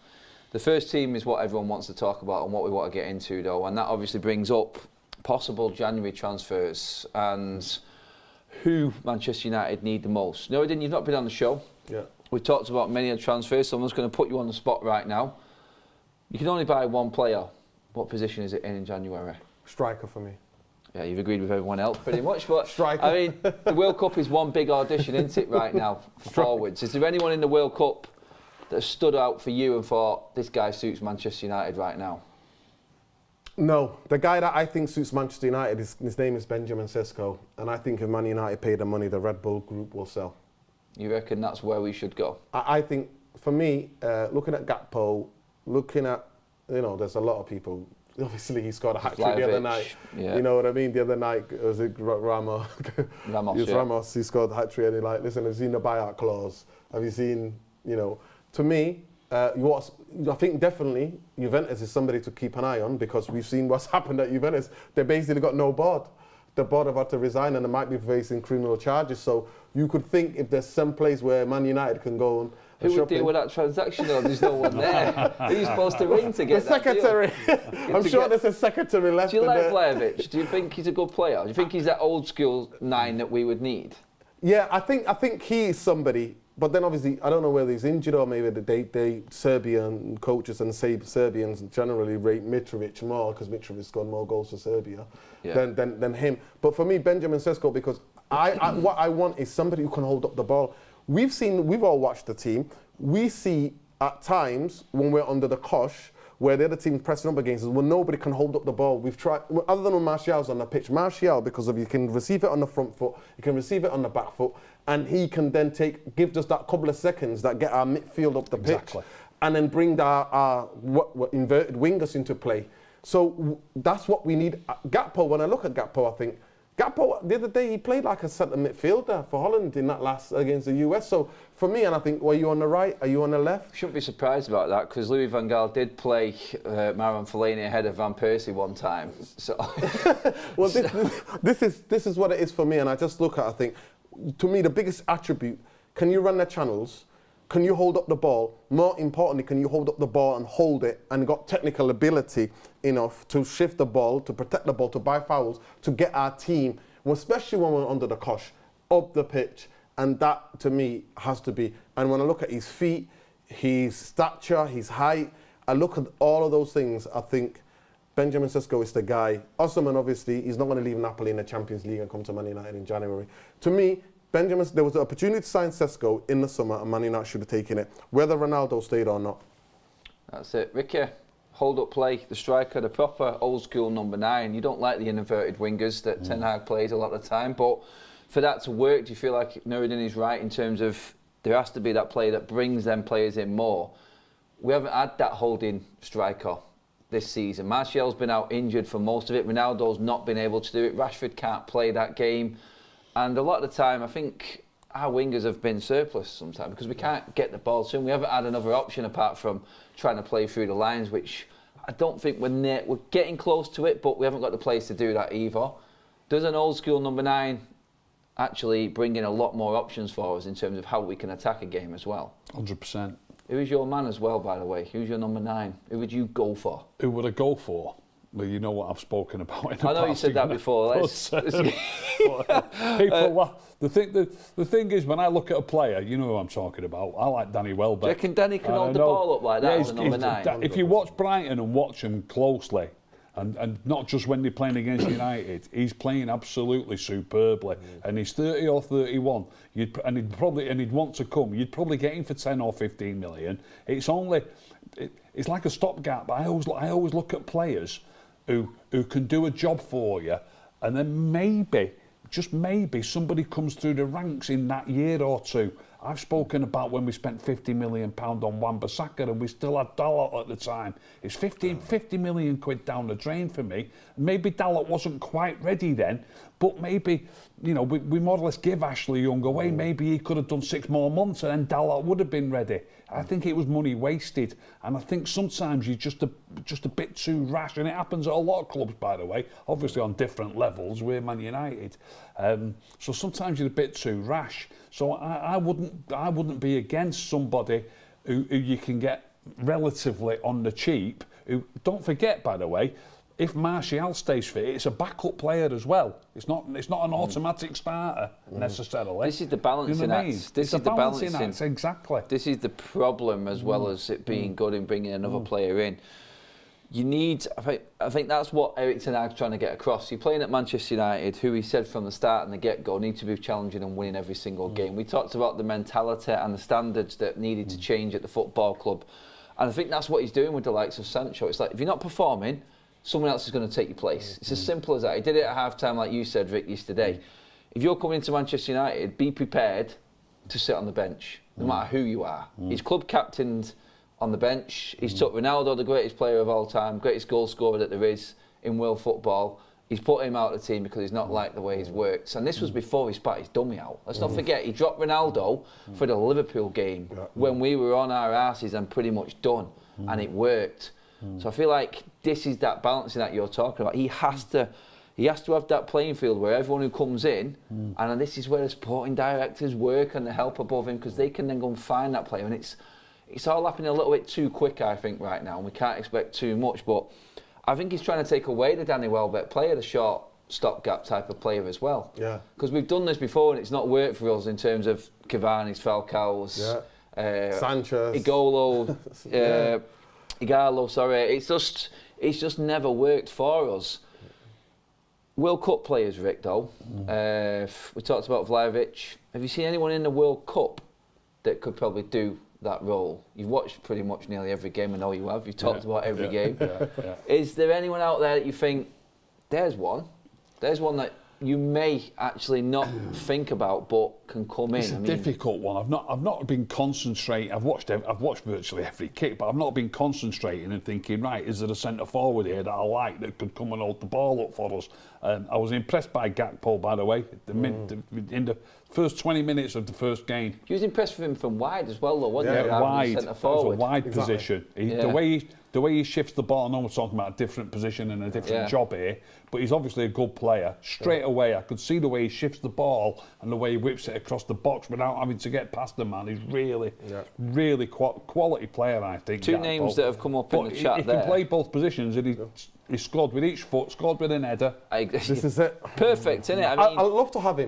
The first team is what everyone wants to talk about and what we want to get into, though. And that obviously brings up possible January transfers and who Manchester United need the most. No, you've not been on the show. Yeah. We've talked about many of the transfers, so I'm just going to put you on the spot right now. You can only buy one player. What position is it in January? Striker for me. Yeah, you've agreed with everyone else pretty much. But Striker. I mean, the World Cup is one big audition, isn't it, right now, for forwards? Is there anyone in the World Cup that stood out for you and thought, this guy suits Manchester United right now? No, the guy that I think suits Manchester United, his name is Benjamin Sesko, and I think if Man United pay the money, the Red Bull Group will sell. You reckon that's where we should go? I think, for me, looking at Gakpo, looking at, there's a lot of people. Obviously, he scored a hat-trick the other night. Yeah. You know what I mean? The other night, was it Ramos? Ramos, it was yeah. Ramos, he scored a hat-trick, and he's like, listen, have you seen the buyout clause? Have you seen, to me, I think definitely Juventus is somebody to keep an eye on, because we've seen what's happened at Juventus. They basically got no board. The board have had to resign, and they might be facing criminal charges. So you could think if there's some place where Man United can go and who would deal with that transaction though? There's no one there. Who's you supposed to ring to get the secretary. I'm sure there's a secretary left. Do you like Vlahovic? Do you think he's a good player? Do you think he's that old school 9 that we would need? Yeah, I think he is somebody. But then obviously, I don't know whether he's injured or maybe they Serbian coaches and Serbians generally rate Mitrovic more, because Mitrovic scored more goals for Serbia than him. But for me, Benjamin Sesko, because what I want is somebody who can hold up the ball. We've all watched the team. We see at times when we're under the cosh where the other team's pressing up against us, when nobody can hold up the ball. We've tried, other than when Martial's on the pitch. Martial, because of you can receive it on the front foot, you can receive it on the back foot, and he can then give us that couple of seconds that get our midfield up the pitch, and then bring our inverted wingers into play. So that's what we need. Gakpo, when I look at Gakpo, I think, Gakpo, the other day, he played like a centre midfielder for Holland in that last against the US. So for me, and I think, well, are you on the right? Are you on the left? Shouldn't be surprised about that, because Louis van Gaal did play Marouane Fellaini ahead of Van Persie one time. So well, this is what it is for me, and I just look at, I think, to me, the biggest attribute: can you run the channels? Can you hold up the ball? More importantly, can you hold up the ball and hold it, and got technical ability enough to shift the ball, to protect the ball, to buy fouls, to get our team, especially when we're under the cosh, up the pitch? And that, to me, has to be. And when I look at his feet, his stature, his height, I look at all of those things, I think Benjamin Sesko is the guy. Osimhen, obviously, he's not going to leave Napoli in the Champions League and come to Man United in January. To me, there was an opportunity to sign Sesko in the summer, and Man United should have taken it, whether Ronaldo stayed or not. That's it. Ricky, hold up play, the striker, the proper old school number 9. You don't like the inverted wingers that Ten Hag plays a lot of the time, but for that to work, do you feel like Nuruddin is right in terms of there has to be that player that brings them players in more. We haven't had that holding striker this season. Martial's been out injured for most of it. Ronaldo's not been able to do it. Rashford can't play that game. And a lot of the time, I think our wingers have been surplus sometimes because we can't get the ball to them. We haven't had another option apart from trying to play through the lines, which I don't think we're getting close to it, but we haven't got the players to do that either. Does an old school number 9 actually bring in a lot more options for us in terms of how we can attack a game as well? 100%. Who's your man as well, by the way? Who's your number 9? Who would you go for? Who would I go for? Well, you know what I've spoken about in the past. I know you said that before. The thing is, when I look at a player, you know who I'm talking about. I like Danny Welbeck. Do you reckon Danny can hold the ball up like that as a number 9? If you watch Brighton and watch him closely, and not just when they're playing against United, he's playing absolutely superbly. And he's 30 or 31, he'd want to come. You'd probably get him for 10 or 15 million. It's like a stopgap. I always look at players who can do a job for you, and then maybe, just maybe, somebody comes through the ranks in that year or two. I've spoken about when we spent £50 million on Wan-Bissaka and we still had Dalot at the time. It's 50 million quid down the drain for me. Maybe Dalot wasn't quite ready then, but maybe, we more or less give Ashley Young away. Maybe he could have done 6 more months and then Dalot would have been ready. I think it was money wasted, and I think sometimes you're just a bit too rash, and it happens at a lot of clubs, by the way, obviously on different levels. We're Man United, so sometimes you're a bit too rash. So I wouldn't be against somebody who you can get relatively on the cheap. Who, don't forget, by the way, if Martial stays fit, it's a backup player as well. It's not an automatic starter necessarily. This is the balancing act. This is the balancing act, exactly. This is the problem, as well as it being good in bringing another player in. You need, I think that's what Erik ten Hag's trying to get across. You're playing at Manchester United, who he said from the start and the get-go need to be challenging and winning every single game. We talked about the mentality and the standards that needed to change at the football club. And I think that's what he's doing with the likes of Sancho. It's like, if you're not performing, someone else is going to take your place. It's as simple as that. He did it at half-time, like you said, Rick, yesterday. If you're coming into Manchester United, be prepared to sit on the bench, no matter who you are. He's club captained on the bench. He's took Ronaldo, the greatest player of all time, greatest goal scorer that there is in world football. He's put him out of the team because he's not liked the way he's worked. And this was before he spat his dummy out. Let's not forget, he dropped Ronaldo for the Liverpool game when we were on our asses and pretty much done. And it worked. So I feel like this is that balancing that you're talking about. He has to have that playing field where everyone who comes in, and this is where the sporting directors work and the help above him, because they can then go and find that player. And it's all happening a little bit too quick, I think, right now, and we can't expect too much. But I think he's trying to take away the Danny Welbeck player, the short stopgap type of player as well. Yeah. Because we've done this before and it's not worked for us in terms of Cavani's, Falcao's, Sanchez, Igalo, Igalo, sorry. It's just never worked for us. World Cup players, Rick, though. We talked about Vlahovic. Have you seen anyone in the World Cup that could probably do that role? You've watched pretty much nearly every game. I know you have. You've talked about every game. Is there anyone out there that you think, there's one that you may actually not think about but can come in? It's a difficult one. I've not been concentrating. I've watched virtually every kick, but I've not been concentrating and thinking, right, is there a centre forward here that I like that could come and hold the ball up for us? I was impressed by Gakpo, by the way, in the first 20 minutes of the first game. You was impressed with him from wide as well, though, wasn't you? Wide. It was a wide Exactly. position. The way he shifts the ball, I know we're talking about a different position and a different job here, but he's obviously a good player. Straight away, I could see the way he shifts the ball and the way he whips it across the box without having to get past the man. He's really quality player, I think. Two names that have come up in the chat there. He can play both positions, and he scored with each foot, scored with an header. This is it. Perfect, isn't it? I love to have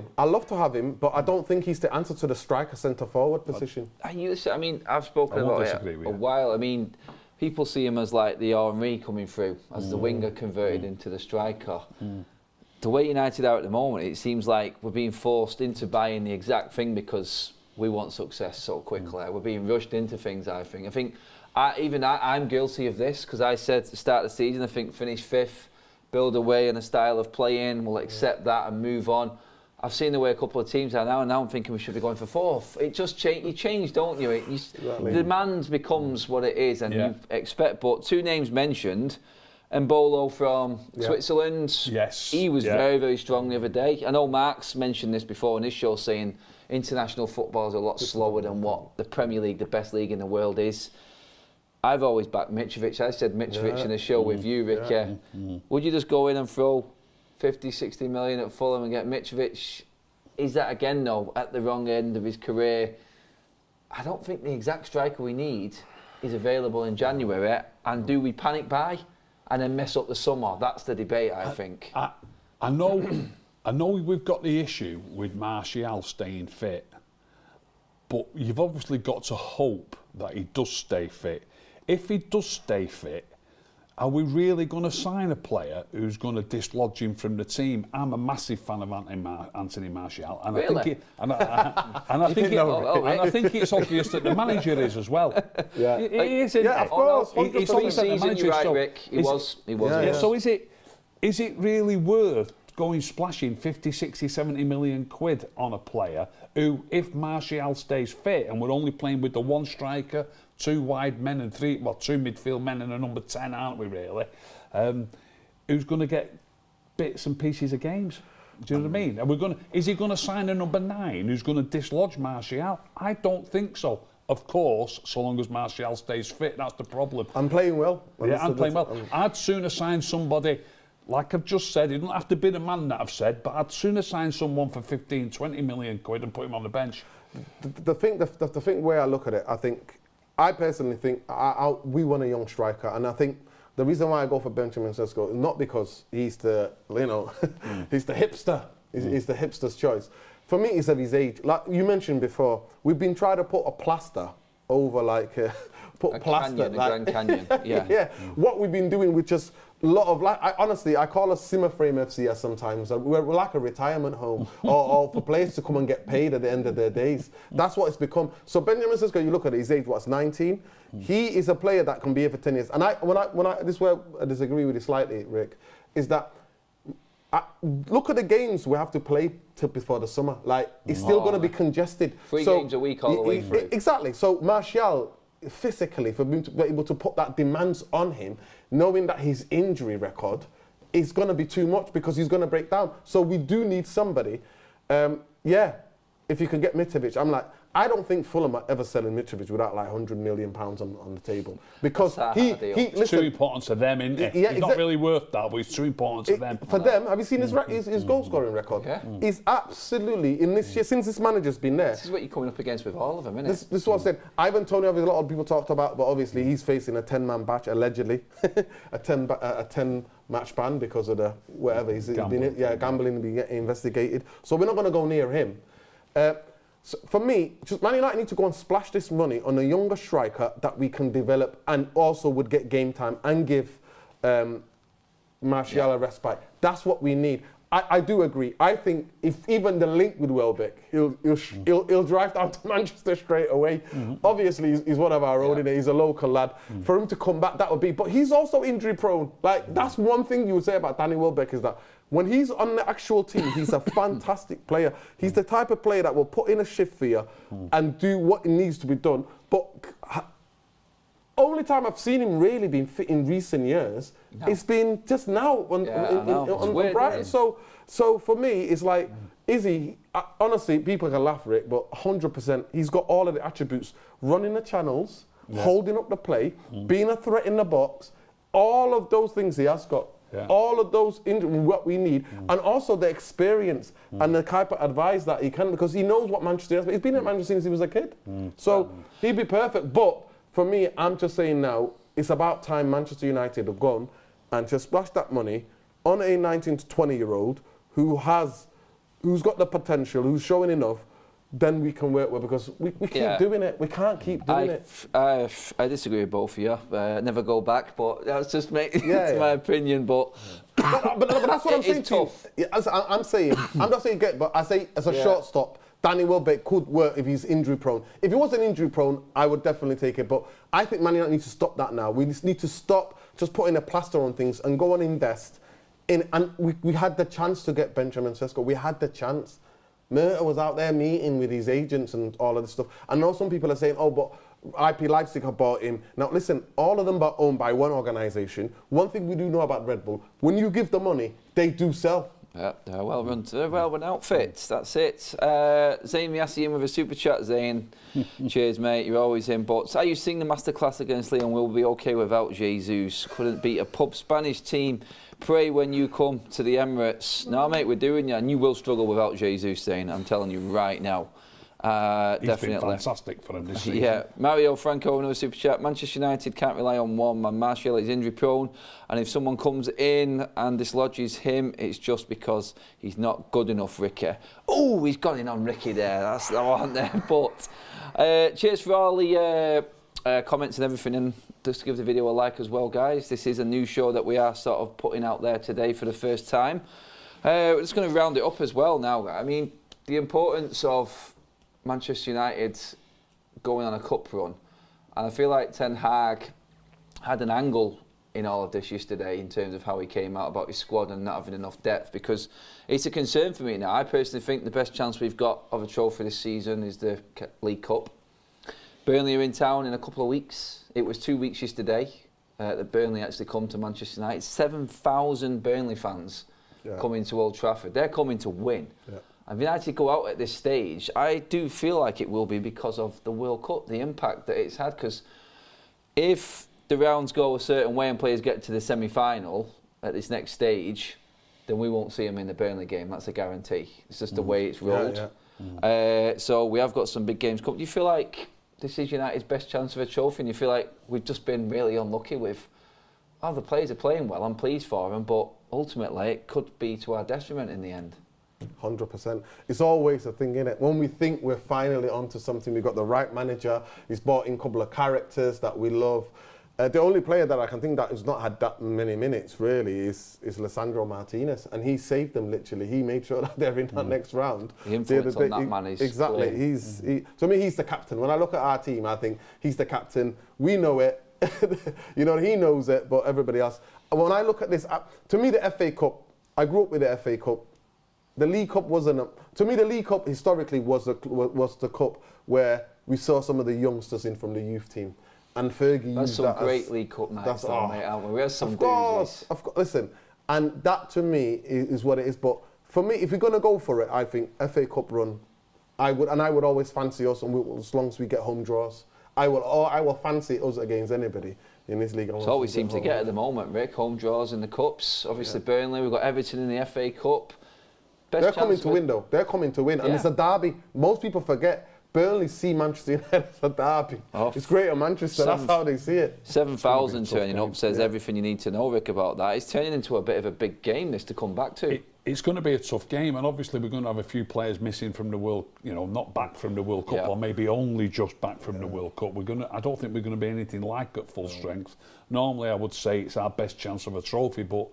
him. But I don't think he's the answer to the striker centre forward position. I've spoken about it a while. People see him as like the Henry coming through, as the winger converted into the striker. The way United are at the moment, it seems like we're being forced into buying the exact thing because we want success so quickly. We're being rushed into things, I think. I'm guilty of this, because I said at the start of the season, I think finish 5th, build away in a style of playing, we'll accept that and move on. I've seen the way a couple of teams are now, and now I'm thinking we should be going for 4th. It just you change, don't you? The demand becomes what it is, and you expect. But 2 names mentioned, Mbolo from Switzerland. Yes. He was very, very strong the other day. I know Mark's mentioned this before in his show, saying international football is a lot slower than what the Premier League, the best league in the world, is. I've always backed Mitrovic. I said Mitrovic in the show with you, Rick. Would you just go in and throw 50, 60 million at Fulham and get Mitrovic? Is that again, though, at the wrong end of his career? I don't think the exact striker we need is available in January. And do we panic buy and then mess up the summer? That's the debate, I think. I know we've got the issue with Martial staying fit, but you've obviously got to hope that he does stay fit. If he does stay fit, are we really going to sign a player who's going to dislodge him from the team? I'm a massive fan of Anthony Martial, and really? I think it's obvious that the manager is as well. Yeah, he is, isn't of course. He's pre-season, you're right, Rick. He was. So is it really worth going splashing 50, 60, 70 million quid on a player who, if Martial stays fit, and we're only playing with the 1 striker, 2 wide men and 2 midfield men and a number 10, aren't we really? Who's going to get bits and pieces of games? Do you know what I mean? Is he going to sign a number 9 who's going to dislodge Martial? I don't think so. Of course, so long as Martial stays fit, that's the problem. I'm playing well. I'm playing well. I'd sooner sign somebody, like I've just said, he doesn't have to be the man that I've said, but I'd sooner sign someone for 15, 20 million quid and put him on the bench. The thing where I look at it, I personally think we want a young striker, and I think the reason why I go for Benjamin Sesko is not because he's the, he's the hipster. He's the hipster's choice. For me, it's of his age. Like you mentioned before, we've been trying to put a plaster over a Grand Canyon. Yeah. What we've been doing with just a lot of honestly, I call us Simmer Frame FC sometimes. We're like a retirement home or for players to come and get paid at the end of their days. That's what it's become. So Benjamin Sesko, you look at his age, 19? He is a player that can be here for 10 years. And this is where I disagree with you slightly, Rick, is that look at the games we have to play before the summer. It's still going to be congested. 3 games a week all the way through. Exactly. So Martial, physically, for him to be able to put that demands on him, knowing that his injury record is going to be too much because he's going to break down. So we do need somebody. If you can get Mitrovic, I don't think Fulham are ever selling Mitrovic without £100 million on the table, because it's too important to them, isn't it? He's not really worth that, but it's too important to them. For them, have you seen his goal scoring record? Yeah. He's absolutely, in this year, since this manager's been there. This is what you're coming up against with all of them, isn't it? This is what I said. Ivan Toney, a lot of people talked about, but obviously he's facing a 10-man batch, allegedly, a 10-match ban because of the whatever he's been gambling and being investigated. So we're not going to go near him. So for me, Man United need to go and splash this money on a younger striker that we can develop and also would get game time and give Martial a respite. That's what we need. I do agree. I think if even the link with Welbeck, he'll drive down to Manchester straight away. Obviously, he's one of our own, he's a local lad. For him to come back, that would be. But he's also injury prone. That's one thing you would say about Danny Welbeck, is that when he's on the actual team, he's a fantastic player. He's the type of player that will put in a shift for you and do what needs to be done. But only time I've seen him really been fit in recent years, it's been just now on Brighton. So for me, it's like, is he? Honestly, people can laugh at it, but 100%, he's got all of the attributes: running the channels, holding up the play, being a threat in the box. All of those things he has got. Yeah. All of those, what we need, and also the experience and the type of advice that he can, because he knows what Manchester is. He's been at Manchester since he was a kid, so he'd be perfect. But for me, I'm just saying now, it's about time Manchester United have gone and just splash that money on a 19 to 20-year-old who's got the potential, who's showing enough. Then we can work with, because we keep doing it. We can't keep doing it. I disagree with both of you. Never go back, but that's just my opinion. But that's what I'm saying. Tough. I'm saying, I'm not saying but I say as a shortstop, Danny Welbeck could work if he's injury prone. If he wasn't injury prone, I would definitely take it. But I think Man United needs to stop that now. We just need to stop just putting a plaster on things and go and invest in. And we had the chance to get Benjamin Sesko. We had the chance. Murta was out there meeting with his agents and all of this stuff. I know some people are saying, oh, but IP Leipzig have bought him. Now listen, all of them are owned by one organisation. One thing we do know about Red Bull, when you give the money, they do sell. Yeah, they're well run. They're well run outfits. That's it. Zayn Miassi in with a super chat. Zayn, cheers, mate. You're always in. But are you seeing the masterclass against Leon? Will be okay without Jesus. Couldn't beat a pub Spanish team. Pray when you come to the Emirates. No, mate, we're doing you, and you will struggle without Jesus. Zayn, I'm telling you right now. He's Definitely been fantastic for him this season. Yeah, Mario Franco, another super chat. Manchester United can't rely on one man. Martial is injury prone, and if someone comes in and dislodges him, it's just because he's not good enough, Ricky. Oh, he's gone in on Ricky there. That's the one there. But cheers for all the comments and everything, and just give the video a like as well, guys. This is a new show that we are sort of putting out there today for the first time. We're just going to round it up as well now. I mean, the importance of Manchester United going on a cup run, and I feel like Ten Hag had an angle in all of this yesterday in terms of how he came out about his squad and not having enough depth, because it's a concern for me now. I personally think the best chance we've got of a trophy this season is the League Cup. Burnley are in town in a couple of weeks. It was 2 weeks yesterday that Burnley actually come to Manchester United. 7,000 Burnley fans coming to Old Trafford. They're coming to win. Yeah. And if United go out at this stage, I do feel like it will be because of the World Cup, the impact that it's had. Because if the rounds go a certain way and players get to the semi-final at this next stage, then we won't see them in the Burnley game. That's a guarantee. It's just the way it's rolled. So we have got some big games coming. Do you feel like this is United's best chance of a trophy, and you feel like we've just been really unlucky with, oh, the players are playing well, I'm pleased for them, but ultimately it could be to our detriment in the end? 100%. It's always a thing, innit? When we think we're finally onto something, we've got the right manager, he's brought in a couple of characters that we love. The only player that I can think that has not had that many minutes, really, is Lisandro Martinez. And he saved them, literally. He made sure that they're in that next round. The influence on that man is exactly. To me, he's the captain. When I look at our team, I think he's the captain. We know it. You know, he knows it, but everybody else. When I look at this, to me, the FA Cup, I grew up with the FA Cup. The League Cup wasn't. To me, the League Cup historically was the cup where we saw some of the youngsters in from the youth team, and Fergie that's used some that great as, League Cup nights, though, mate, aren't we? We had some of course. Listen, and that to me is what it is. But for me, if you're going to go for it, I think FA Cup run. I would always fancy us, and as long as we get home draws, I will fancy us against anybody in this league. It's all we seem to get at the moment, Rick. Home draws in the cups. Obviously, Burnley. We've got Everton in the FA Cup. They're coming to win, though. They're coming to win. And it's a derby. Most people forget Burnley see Manchester United as a derby. It's Greater Manchester. That's how they see it. 7,000 turning up says everything you need to know, Rick, about that. It's turning into a bit of a big game, this, to come back to. It's going to be a tough game, and obviously we're going to have a few players missing from the World, not back from the World Cup, or maybe only just back from the World Cup. I don't think we're going to be anything like at full strength. Normally, I would say it's our best chance of a trophy, but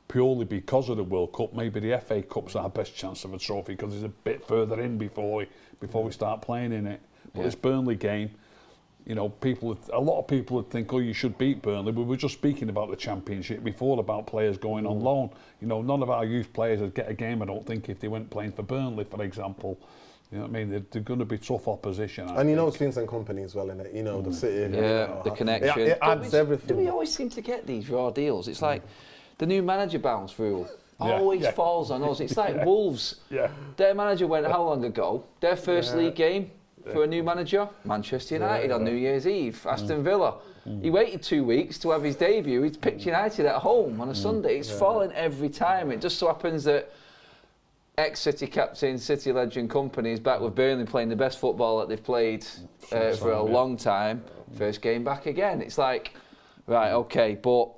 purely because of the World Cup, maybe the FA Cup's our best chance of a trophy because it's a bit further in before we start playing in it. But this Burnley game, a lot of people would think, oh, you should beat Burnley. We were just speaking about the Championship before, about players going on loan. None of our youth players would get a game, I don't think, if they went playing for Burnley, for example. You know what I mean? They're going to be tough opposition. And it's Vincent Kompany as well, innit? The city. The connection. It adds everything. Do we always seem to get these raw deals? It's like the new manager bounce rule always falls on us. It's like Wolves. Their manager went how long ago? Their first league game for a new manager? Manchester United on New Year's Eve. Aston Villa. He waited 2 weeks to have his debut. He's picked United at home on a Sunday. It's falling every time. It just so happens that ex-City captain, City legend Kompany is back with Burnley playing the best football that they've played for a long time. First game back again. It's like, right, okay, but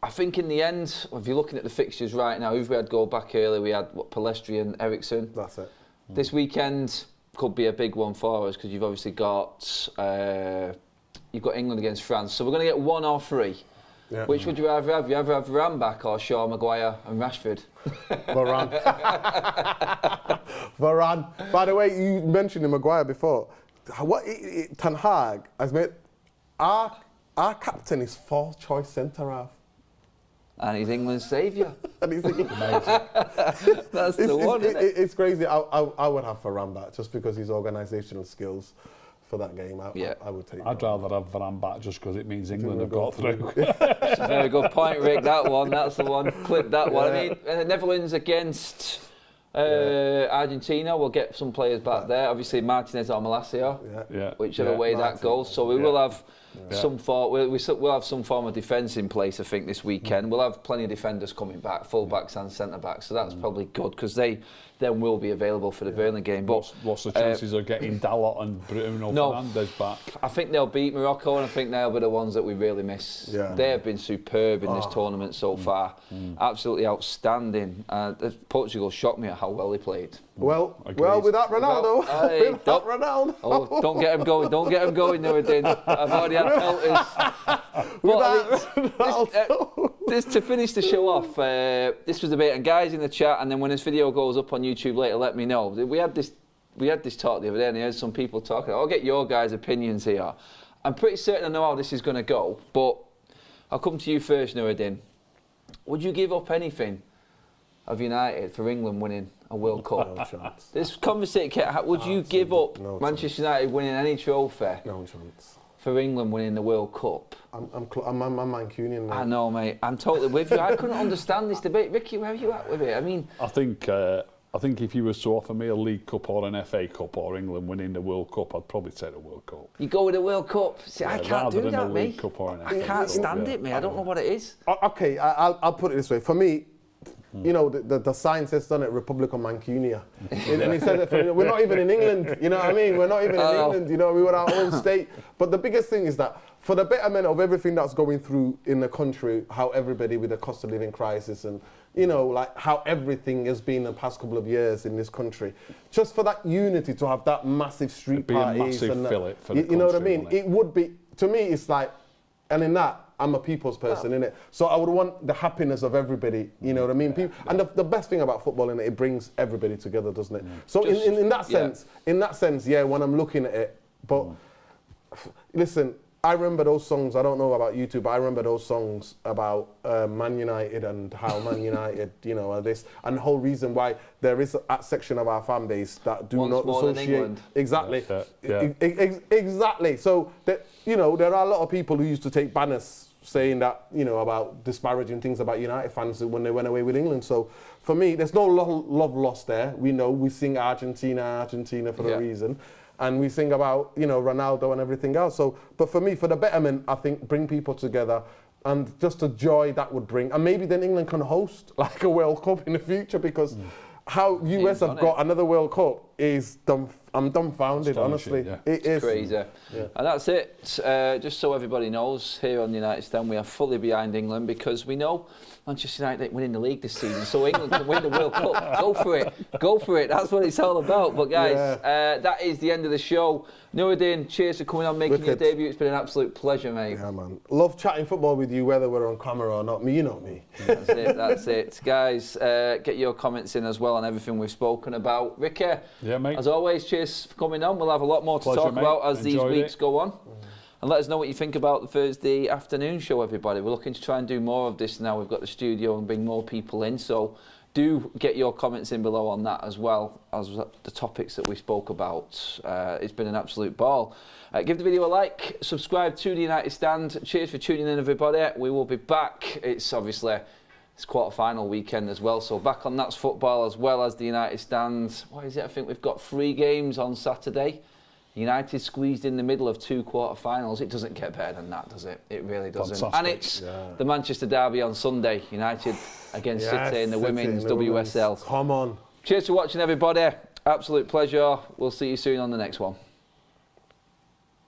I think in the end, if you're looking at the fixtures right now, who've we had go back early? We had Pellistri and Ericsson. That's it. This weekend could be a big one for us because you've obviously got England against France. So we're going to get 1 or 3. Yeah. Which would you rather have? You rather have Varane back or Shaw, Maguire and Rashford? Varane. Varane. By the way, you mentioned Maguire before. Ten Hag has made our captain is 4th choice centre half. And he's England's saviour. And he's thinking, That's the one, isn't it? it's crazy. I would have Varane back just because his organisational skills for that game. I would take. I'd rather have Varane back just because it means England have got through. It's a very good point, Rick. That one, that's the one. Clip that one. I mean, the Netherlands against Argentina. We'll get some players back there. Obviously, Martinez or Malacia, whichever way that goes. So we will have some form. We'll have some form of defence in place. I think this weekend we'll have plenty of defenders coming back, full backs and centre backs. So that's probably good because they then will be available for the Burnley game. But what's the chances of getting Dalot and Bruno Fernandes back? I think they'll beat Morocco, and I think they'll be the ones that we really miss. They have been superb in this tournament so far. Absolutely outstanding. Portugal shocked me at how well they played. Well, without Ronaldo. Without Ronaldo. Oh, don't get him going. Don't get him going, Nuruddin. I've already had pelters. This to finish the show off. This was debate, and guys in the chat, and then when this video goes up on YouTube later, let me know. We had this talk the other day, and I heard some people talking. I'll get your guys' opinions here. I'm pretty certain I know how this is going to go, but I'll come to you first, Nuruddin. Would you give up anything of United for England winning a World Cup? No chance. This conversation, would you give up Manchester United winning any trophy? No chance. For England winning the World Cup? I'm Mancunian, mate. I know, mate. I'm totally with you. I couldn't understand this debate. Ricky, where are you at with it? I mean, I think if you was to offer me a League Cup or an FA Cup or England winning the World Cup, I'd probably take the World Cup. You go with the World Cup? See, I can't do that, mate. I can't stand it, mate. I don't know what it is. Okay, I'll put it this way. For me, you know, the sign says done it, Republic of Mancunia. And he said it, we're not even in England, you know what I mean? We're not even in England, you know, we were our own state. But the biggest thing is that for the betterment of everything that's going through in the country, how everybody with the cost of living crisis and, you know, like how everything has been the past couple of years in this country, just for that unity to have that massive street parties. It'd be a massive fillet for the you know what I country, mean? It would be, to me, it's like, and in that, I'm a people's person, innit? So I would want the happiness of everybody, you know what I mean? And the best thing about football, innit, it brings everybody together, doesn't it? So in that sense, when I'm looking at it, but listen, I remember those songs, I don't know about you two, but I remember those songs about Man United and how Man United, you know, this, and the whole reason why there is a section of our fan base that do not associate. Exactly. Exactly. So, you know, there are a lot of people who used to take banners saying that, you know, about disparaging things about United fans when they went away with England. So, for me, there's no love lost there. We know we sing Argentina for a reason. And we sing about, you know, Ronaldo and everything else. So, but for me, for the betterment, I think bring people together and just the joy that would bring. And maybe then England can host like a World Cup in the future because how US have got another World Cup is I'm dumbfounded, honestly. It is crazy. And that's it. Just so everybody knows, here on the United Stand, we are fully behind England because we know Manchester United ain't winning the league this season, so England can win the World Cup. Go for it. Go for it. That's what it's all about. But guys, that is the end of the show. Nuruddin, cheers for coming on, making your debut. It's been an absolute pleasure, mate. Yeah, man. Love chatting football with you, whether we're on camera or not. You know me. That's it. That's it. Guys, get your comments in as well on everything we've spoken about. Ricky, mate. As always, cheers for coming on. We'll have a lot more to talk about as these weeks go on. And let us know what you think about the Thursday afternoon show, everybody. We're looking to try and do more of this now. We've got the studio and bring more people in. So do get your comments in below on that as well as the topics that we spoke about. It's been an absolute ball. Give the video a like. Subscribe to the United Stand. Cheers for tuning in, everybody. We will be back. It's obviously... It's quarter-final weekend as well, so back on That's Football as well as the United Stand. What is it? I think we've got 3 games on Saturday. United squeezed in the middle of 2 quarter-finals. It doesn't get better than that, does it? It really doesn't. Fantastic. And it's the Manchester derby on Sunday. United against City in the women's WSL. Come on. Cheers for watching, everybody. Absolute pleasure. We'll see you soon on the next one.